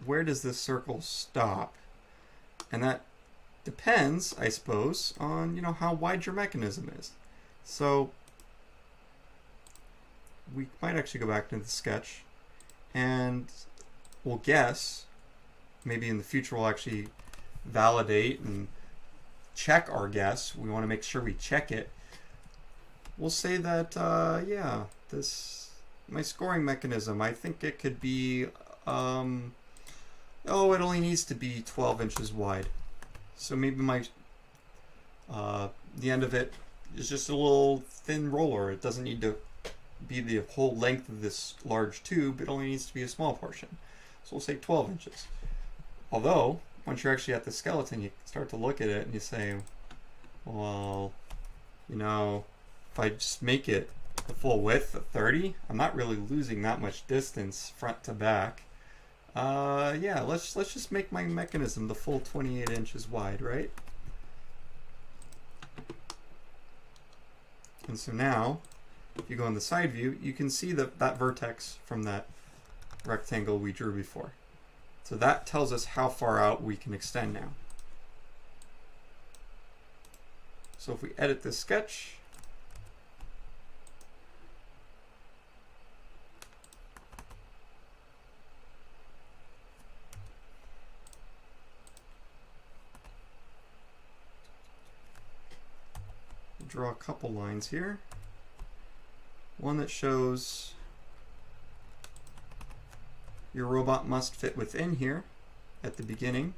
where does this circle stop? And that depends, I suppose, on, you know, how wide your mechanism is. So we might actually go back to the sketch and we'll guess, maybe in the future we'll actually validate and check our guess. We want to make sure we check it. We'll say that, yeah, my scoring mechanism, I think it could be, oh, it only needs to be 12 inches wide. So maybe the end of it is just a little thin roller. It doesn't need to be the whole length of this large tube. It only needs to be a small portion. So we'll say 12 inches. Although, once you're actually at the skeleton, you start to look at it and you say, well, you know, if I just make it the full width of 30, I'm not really losing that much distance front to back. Yeah, let's just make my mechanism the full 28 inches wide, right? And so now, if you go in the side view, you can see that vertex from that rectangle we drew before. So that tells us how far out we can extend now. So if we edit this sketch, we'll draw a couple lines here. One that shows your robot must fit within here at the beginning.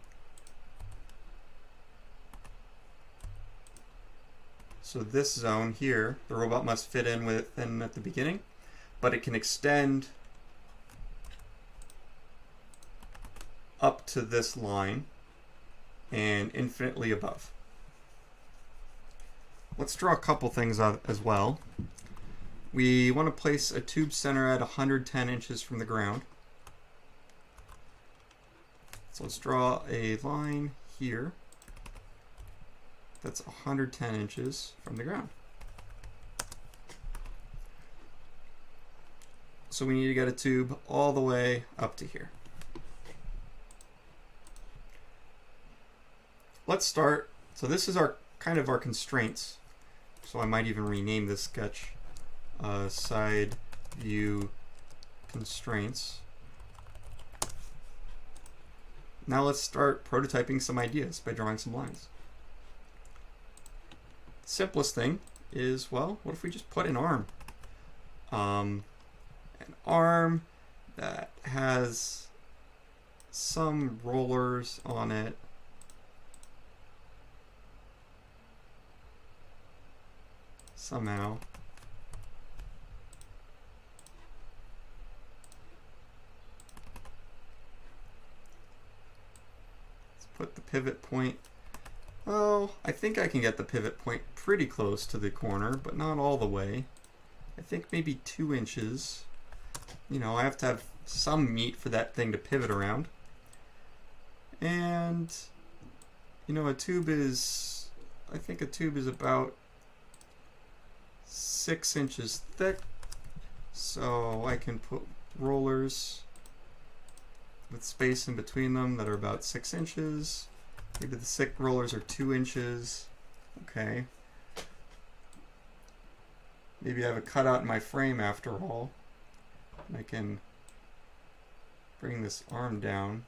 So this zone here, the robot must fit in within at the beginning, but it can extend up to this line and infinitely above. Let's draw a couple things out as well. We want to place a tube center at 110 inches from the ground. So let's draw a line here that's 110 inches from the ground. So we need to get a tube all the way up to here. Let's start. So this is our kind of our constraints. So I might even rename this sketch side view constraints. Now let's start prototyping some ideas by drawing some lines. Simplest thing is, well, what if we just put an arm? An arm that has some rollers on it. Somehow. put the pivot point. Oh, I think I can get the pivot point pretty close to the corner, but not all the way. I think maybe 2 inches. You know, I have to have some meat for that thing to pivot around. And, you know, I think a tube is about 6 inches thick. So I can put rollers with space in between them that are about 6 inches. Maybe the thick rollers are 2 inches. Okay. Maybe I have a cutout in my frame after all. And I can bring this arm down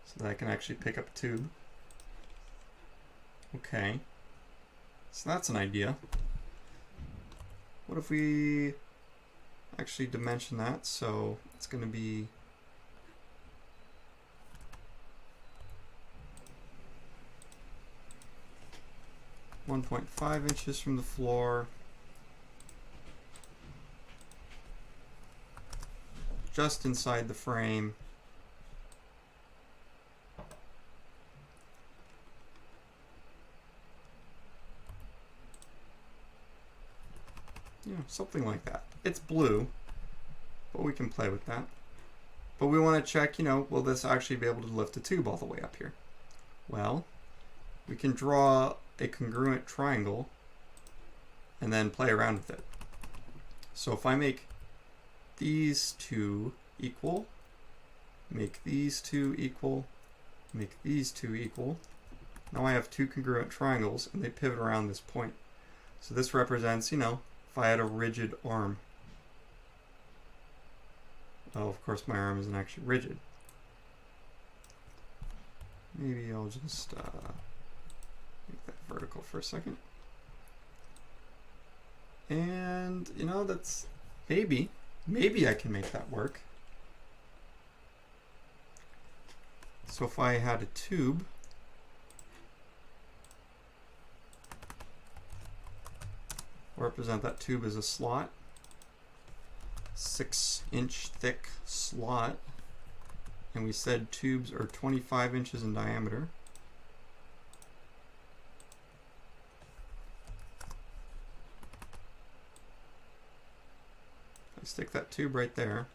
so that I can actually pick up a tube. Okay. So that's an idea. What if we actually dimension that? So it's going to be 1.5 inches from the floor, just inside the frame. You know, something like that. It's blue, but we can play with that. But we want to check, you know, will this actually be able to lift a tube all the way up here? Well, we can draw a congruent triangle and then play around with it. So if I make these two equal, make these two equal, make these two equal, now I have two congruent triangles and they pivot around this point. So this represents, you know, if I had a rigid arm. Well, of course my arm isn't actually rigid. Maybe I'll just make that vertical for a second. And, you know, that's maybe I can make that work. So if I had a tube, I'll represent that tube as a slot, 6-inch thick slot, and we said tubes are 25 inches in diameter. I stick that tube right there.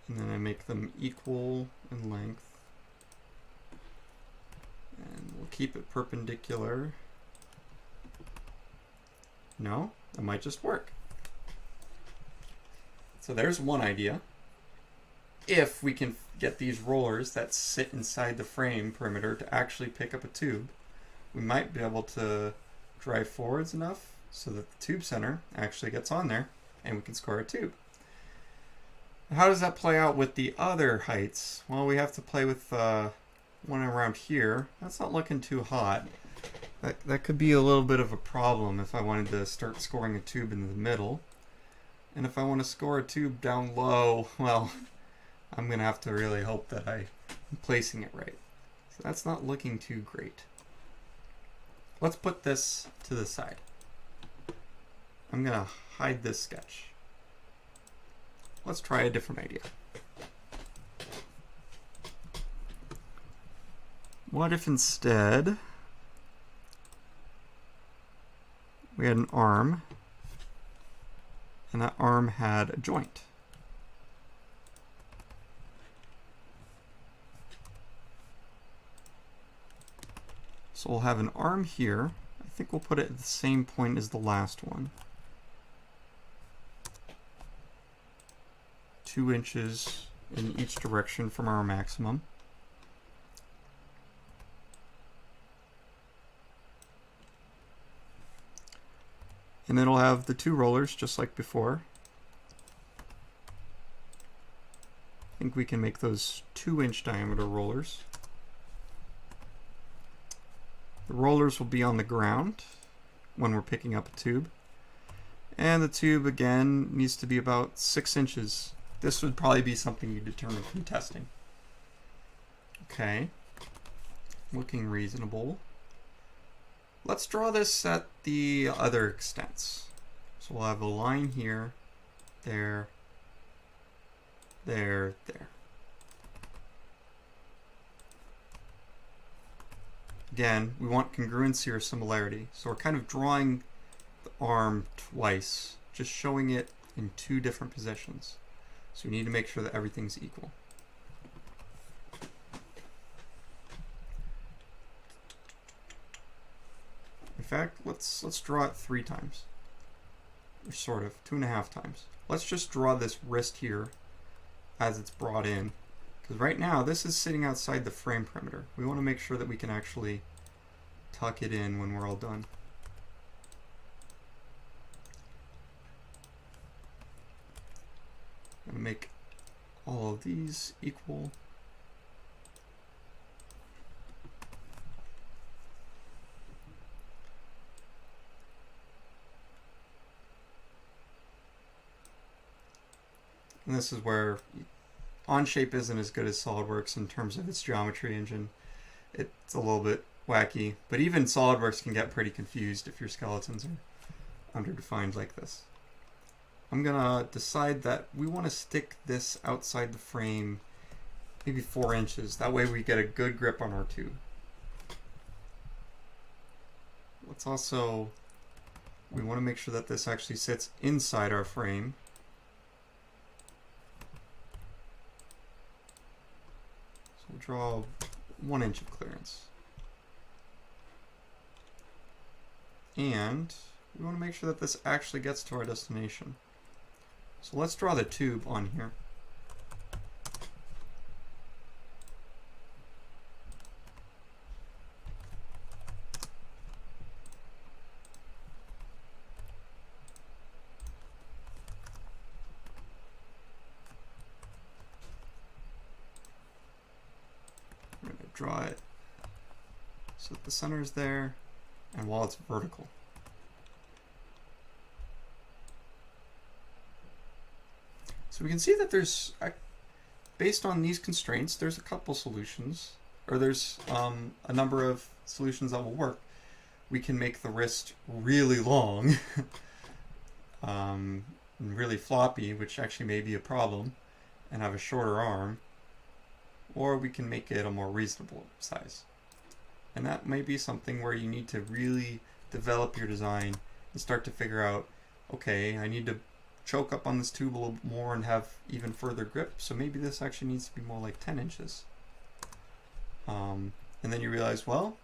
And then I make them equal in length. And we'll keep it perpendicular. No, that might just work. So there's one idea. If we can get these rollers that sit inside the frame perimeter to actually pick up a tube, we might be able to drive forwards enough so that the tube center actually gets on there and we can score a tube. How does that play out with the other heights? Well, we have to play with one around here. That's not looking too hot. That could be a little bit of a problem if I wanted to start scoring a tube in the middle. And if I want to score a tube down low, well, I'm going to have to really hope that I'm placing it right. So that's not looking too great. Let's put this to the side. I'm going to hide this sketch. Let's try a different idea. What if instead we had an arm and that arm had a joint? So we'll have an arm here. I think we'll put it at the same point as the last one. 2 inches in each direction from our maximum. And it'll have the two rollers just like before. I think we can make those 2-inch diameter rollers. The rollers will be on the ground when we're picking up a tube. And the tube again needs to be about 6 inches this would probably be something you determine from testing. Okay, looking reasonable. Let's draw this at the other extents. So we'll have a line here, there, there, there. Again, we want congruency or similarity. So we're kind of drawing the arm twice, just showing it in two different positions. So we need to make sure that everything's equal. In fact, let's draw it 3 times. Or sort of, 2.5 times. Let's just draw this wrist here as it's brought in. Because right now, this is sitting outside the frame perimeter. We want to make sure that we can actually tuck it in when we're all done. I'm going to make all of these equal. And this is where Onshape isn't as good as SolidWorks in terms of its geometry engine. It's a little bit wacky, but even SolidWorks can get pretty confused if your skeletons are underdefined like this. I'm gonna decide that we want to stick this outside the frame maybe 4 inches. That way we get a good grip on our tube. Let's also, we want to make sure that this actually sits inside our frame. We'll draw 1 inch of clearance. And we want to make sure that this actually gets to our destination. So let's draw the tube on here. Draw it so that the center is there and while it's vertical. So we can see that there's, based on these constraints, there's a couple solutions, or there's a number of solutions that will work. We can make the wrist really long and really floppy, which actually may be a problem, and have a shorter arm. Or we can make it a more reasonable size. And that may be something where you need to really develop your design and start to figure out, okay, I need to choke up on this tube a little more and have even further grip, so maybe this actually needs to be more like 10 inches. And then you realize, well,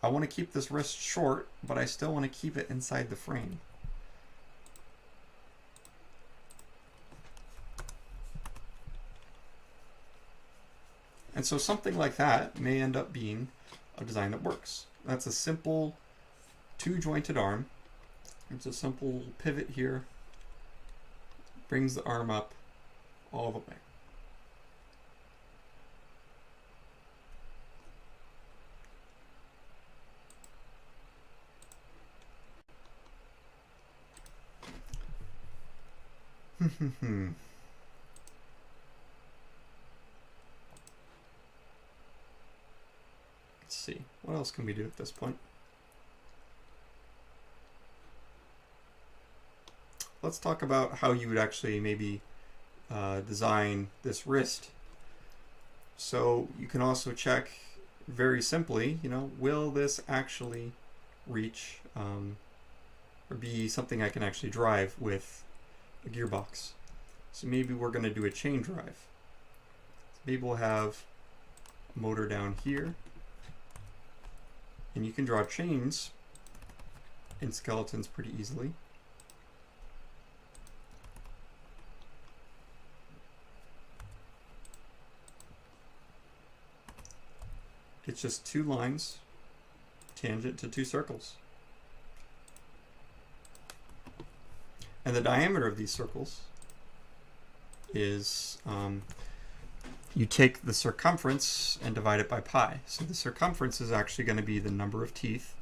I want to keep this wrist short, but I still want to keep it inside the frame. And so something like that may end up being a design that works. That's a simple 2-jointed arm. It's a simple pivot here. Brings the arm up all the way. Let's see, what else can we do at this point? Let's talk about how you would actually maybe design this wrist. So you can also check very simply, will this actually reach or be something I can actually drive with a gearbox? So maybe we're going to do a chain drive. So maybe we'll have a motor down here. And you can draw chains in skeletons pretty easily. It's just 2 lines tangent to 2 circles. And the diameter of these circles is, you take the circumference and divide it by pi. So the circumference is actually going to be the number of teeth.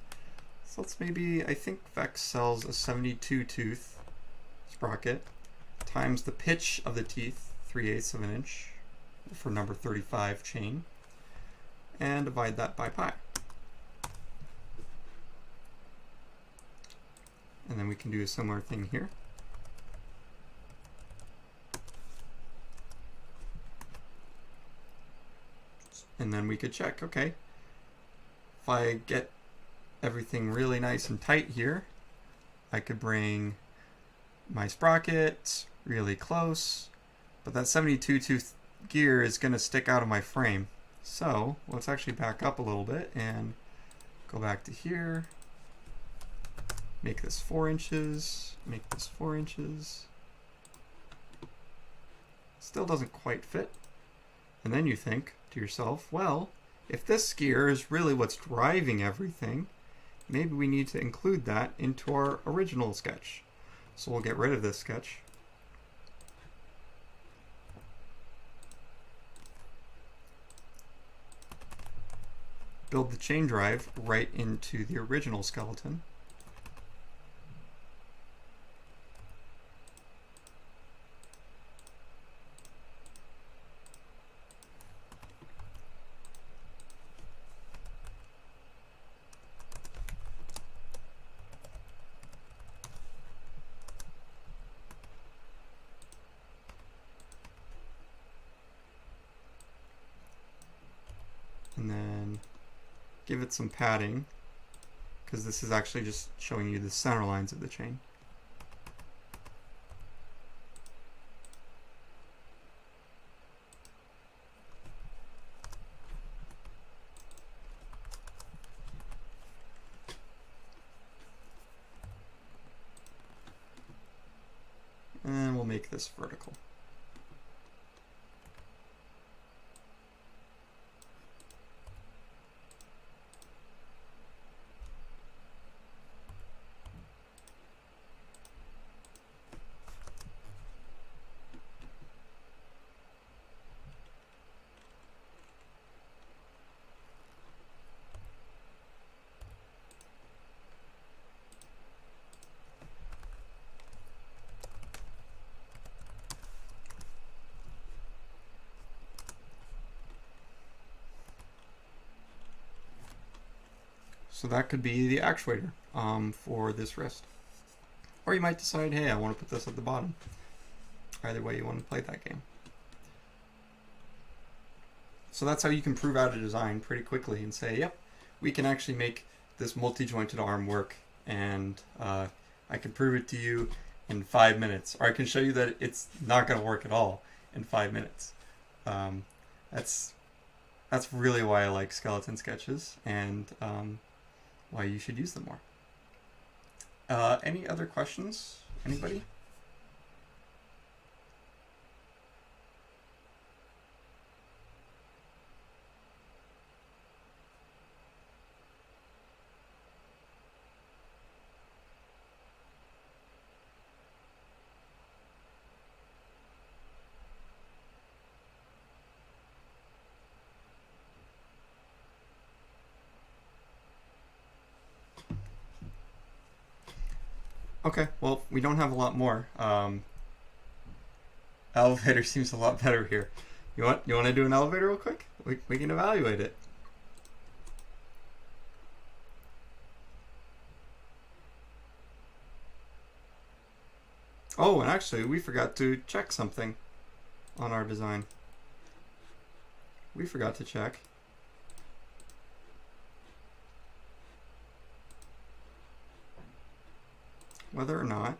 So let's maybe, I think Vex sells a 72 tooth sprocket times the pitch of the teeth, 3/8 of an inch for number 35 chain, and divide that by pi. And then we can do a similar thing here. And then we could check, okay, if I get everything really nice and tight here, I could bring my sprocket really close, but that 72 tooth gear is going to stick out of my frame. So let's actually back up a little bit and go back to here, make this 4 inches, make this 4 inches. Still doesn't quite fit. And then you think to yourself, well, if this gear is really what's driving everything, maybe we need to include that into our original sketch. So we'll get rid of this sketch. Build the chain drive right into the original skeleton. And then give it some padding, because this is actually just showing you the center lines of the chain. And we'll make this vertical. So that could be the actuator for this wrist. Or you might decide, hey, I want to put this at the bottom. Either way you want to play that game. So that's how you can prove out a design pretty quickly and say, yep, we can actually make this multi-jointed arm work, and I can prove it to you in 5 minutes. Or I can show you that it's not going to work at all in 5 minutes. That's really why I like skeleton sketches, and why you should use them more. Any other questions? Anybody? Okay, well, we don't have a lot more. Elevator seems a lot better here. You want to do an elevator real quick? We can evaluate it. Oh, and actually, we forgot to check something on our design. We forgot to check whether or not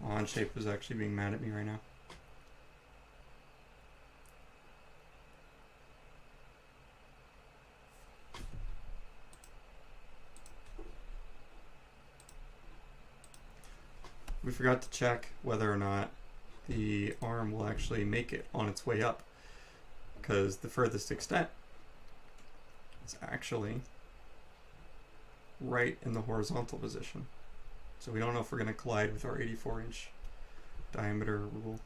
Onshape is actually being mad at me right now. We forgot to check whether or not the arm will actually make it on its way up, because the furthest extent is actually right in the horizontal position. So we don't know if we're going to collide with our 84-inch diameter rule.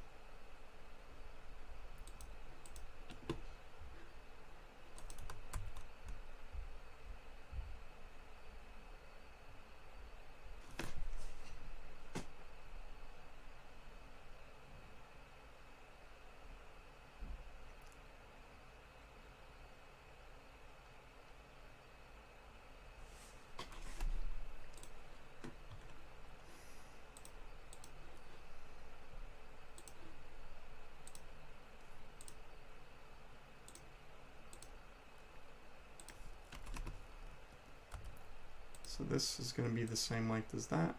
So this is going to be the same length as that.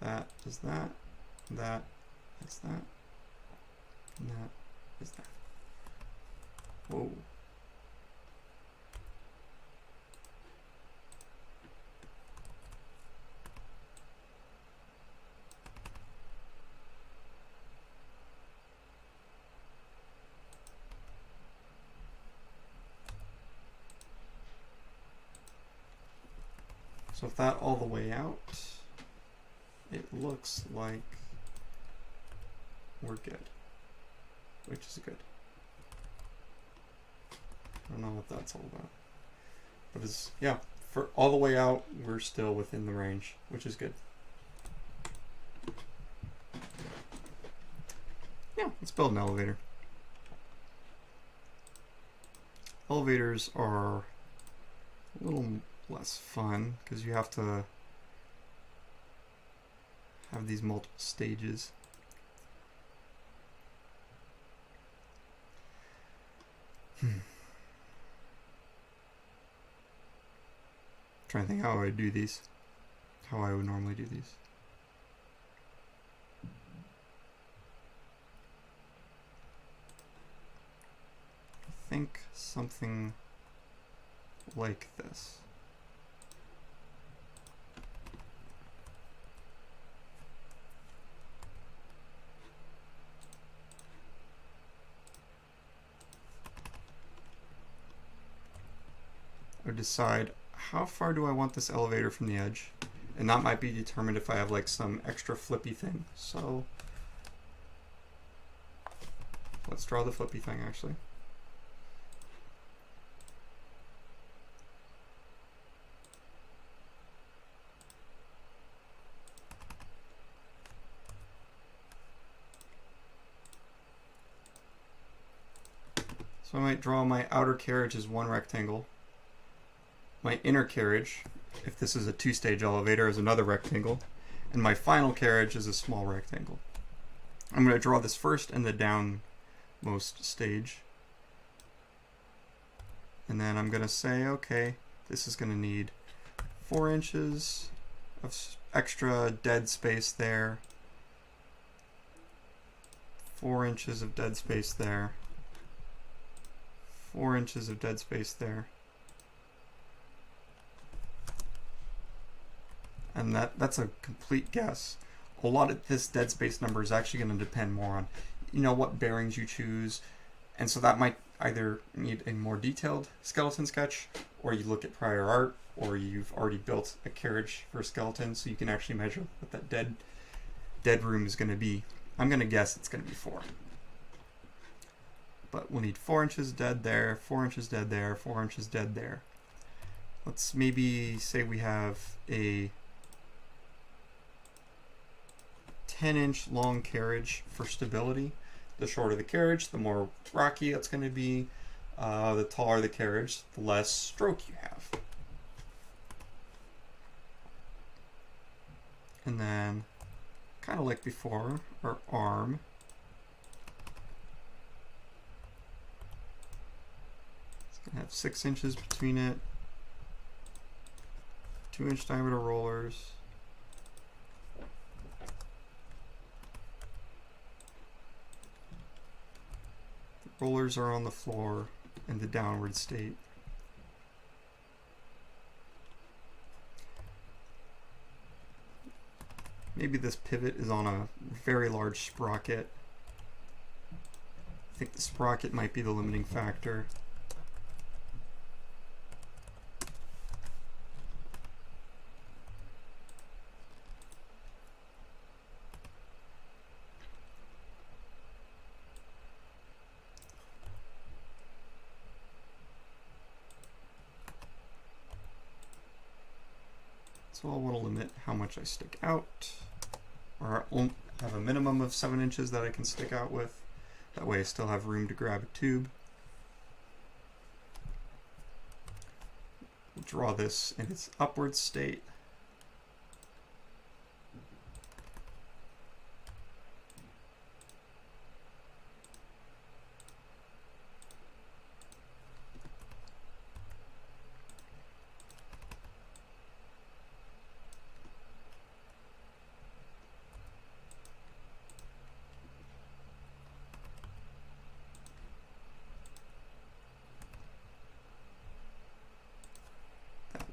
That is that. That is that. And that is that. Whoa. So with that all the way out, it looks like we're good, which is good. I don't know what that's all about, but it's, yeah, for all the way out, we're still within the range, which is good. Yeah, let's build an elevator. Elevators are a little less fun because you have to have these multiple stages. Trying to think how I would do these, how I would normally do these. I think something like this. Or decide how far do I want this elevator from the edge, and that might be determined if I have like some extra flippy thing. So let's draw the flippy thing actually. So I might draw my outer carriage as one rectangle. My inner carriage, if this is a two-stage elevator, is another rectangle. And my final carriage is a small rectangle. I'm going to draw this first in the downmost stage. And then I'm going to say, okay, this is going to need 4 inches of extra dead space there. 4 inches of dead space there. 4 inches of dead space there. And that's a complete guess. A lot of this dead space number is actually going to depend more on, what bearings you choose. And so that might either need a more detailed skeleton sketch, or you look at prior art, or you've already built a carriage for a skeleton so you can actually measure what that dead room is going to be. I'm going to guess it's going to be 4. But we'll need 4 inches dead there, 4 inches dead there, 4 inches dead there. Let's maybe say we have a 10-inch long carriage for stability. The shorter the carriage, the more rocky it's going to be. The taller the carriage, the less stroke you have. And then, kind of like before, our arm. It's going to have 6 inches between it. 2-inch diameter rollers. The rollers are on the floor in the downward state. Maybe this pivot is on a very large sprocket. I think the sprocket might be the limiting factor. So I'll want to limit how much I stick out, or I'll have a minimum of 7 inches that I can stick out with. That way I still have room to grab a tube. We'll draw this in its upward state.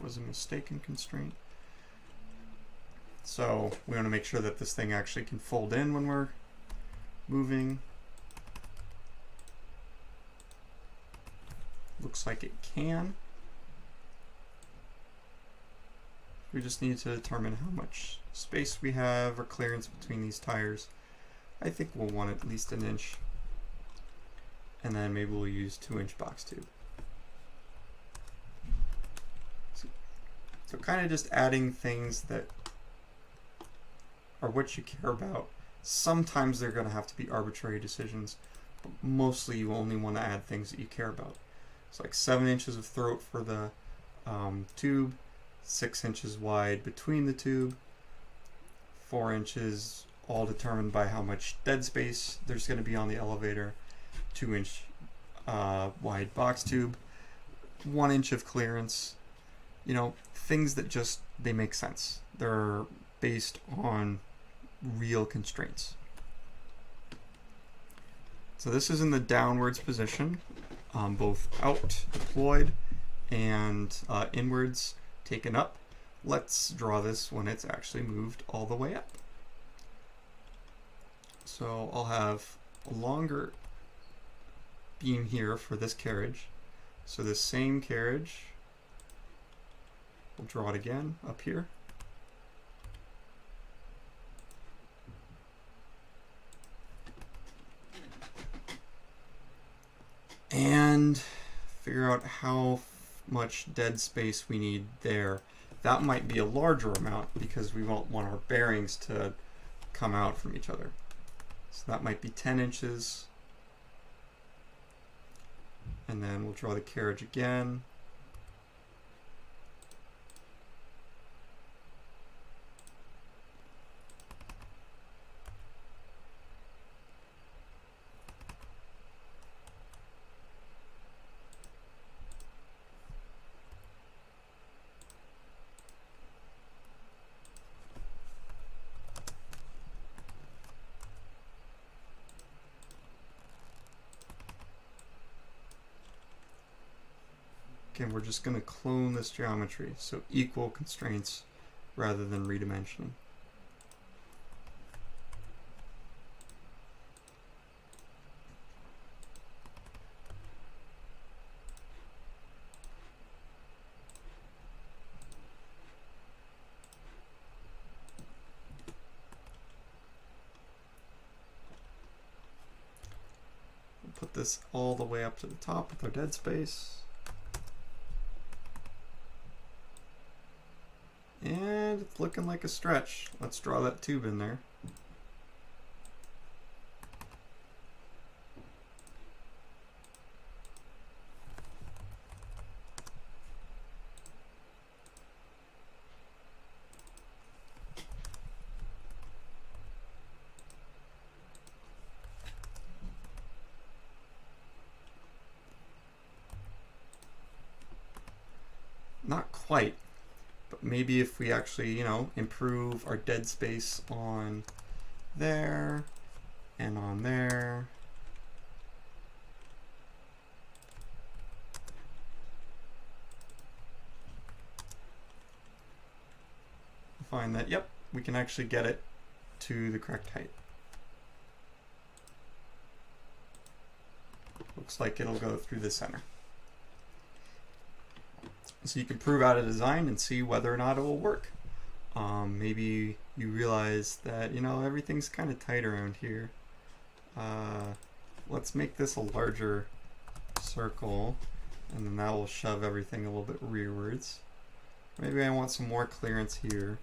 was a mistaken constraint. So we want to make sure that this thing actually can fold in when we're moving. Looks like it can. We just need to determine how much space we have or clearance between these tires. I think we'll want at least an inch. And then maybe we'll use 2-inch box tube. So kind of just adding things that are what you care about. Sometimes they're going to have to be arbitrary decisions, but mostly you only want to add things that you care about. So like 7 inches of throat for the tube, 6 inches wide between the tube, 4 inches all determined by how much dead space there's going to be on the elevator, 2-inch wide box tube, 1 inch of clearance. You know, things that just, they make sense. They're based on real constraints. So this is in the downwards position, both out deployed and inwards taken up. Let's draw this when it's actually moved all the way up. So I'll have a longer beam here for this carriage. So this same carriage, we'll draw it again up here. And figure out how much dead space we need there. That might be a larger amount because we won't want our bearings to come out from each other. So that might be 10 inches. And then we'll draw the carriage again. Again, we're just going to clone this geometry, so equal constraints rather than redimensioning. We'll put this all the way up to the top with our dead space. And it's looking like a stretch. Let's draw that tube in there. Not quite. But maybe if we actually, you know, improve our dead space on there and on there. Find that, yep, we can actually get it to the correct height. Looks like it'll go through the center. So you can prove out a design and see whether or not it will work. Maybe you realize that, you know, everything's kind of tight around here. Let's make this a larger circle, and then that will shove everything a little bit rearwards. Maybe I want some more clearance here.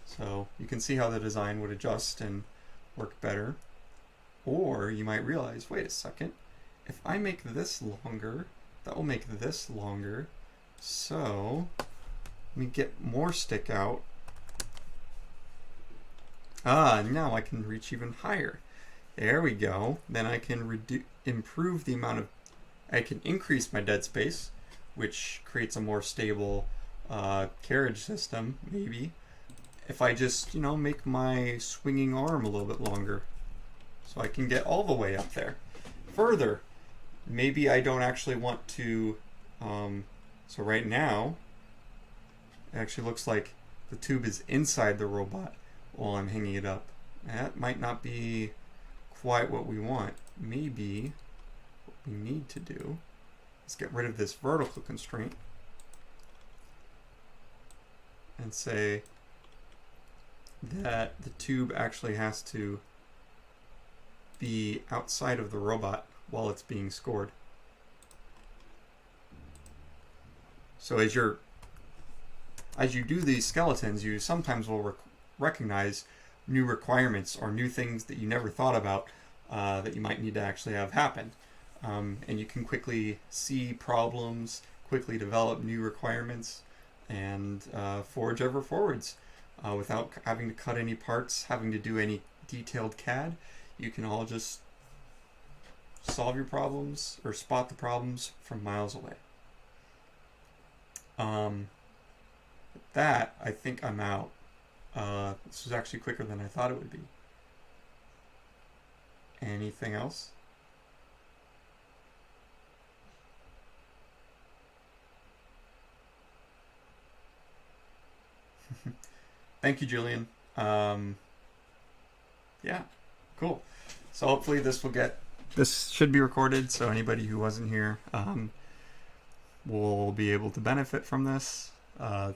So you can see how the design would adjust and work better. Or you might realize, wait a second, if I make this longer, that will make this longer. So let me get more stick out. Now I can reach even higher. There we go. Then I can improve the amount of, I can increase my dead space, which creates a more stable carriage system, maybe. If I just, you know, make my swinging arm a little bit longer. So I can get all the way up there. Further, maybe I don't actually want to, so right now It actually looks like the tube is inside the robot while I'm hanging it up. That might not be quite what we want. Maybe what we need to do is get rid of this vertical constraint and say that the tube actually has to be outside of the robot while it's being scored. So as you do these skeletons, you sometimes will recognize new requirements or new things that you never thought about that you might need to actually have happen. And you can quickly see problems, quickly develop new requirements, and forge ever forwards without having to cut any parts, having to do any detailed CAD. You can all just solve your problems or spot the problems from miles away. With that, I think I'm out. This was actually quicker than I thought it would be. Anything else? Thank you, Julian. Yeah, cool. So hopefully this should be recorded, so anybody who wasn't here will be able to benefit from this. I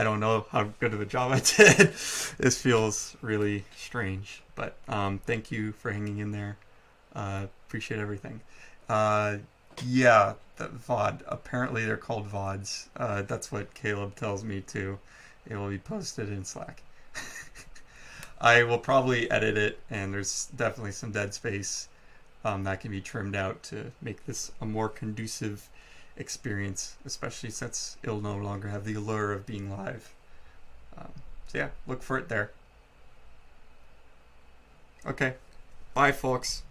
don't know how good of a job I did. This feels really strange, but thank you for hanging in there. Appreciate everything. Yeah, the VOD. Apparently they're called VODs. That's what Caleb tells me too. It will be posted in Slack. I will probably edit it, and there's definitely some dead space that can be trimmed out to make this a more conducive experience, especially since it'll no longer have the allure of being live. So yeah, look for it there. Okay, bye folks.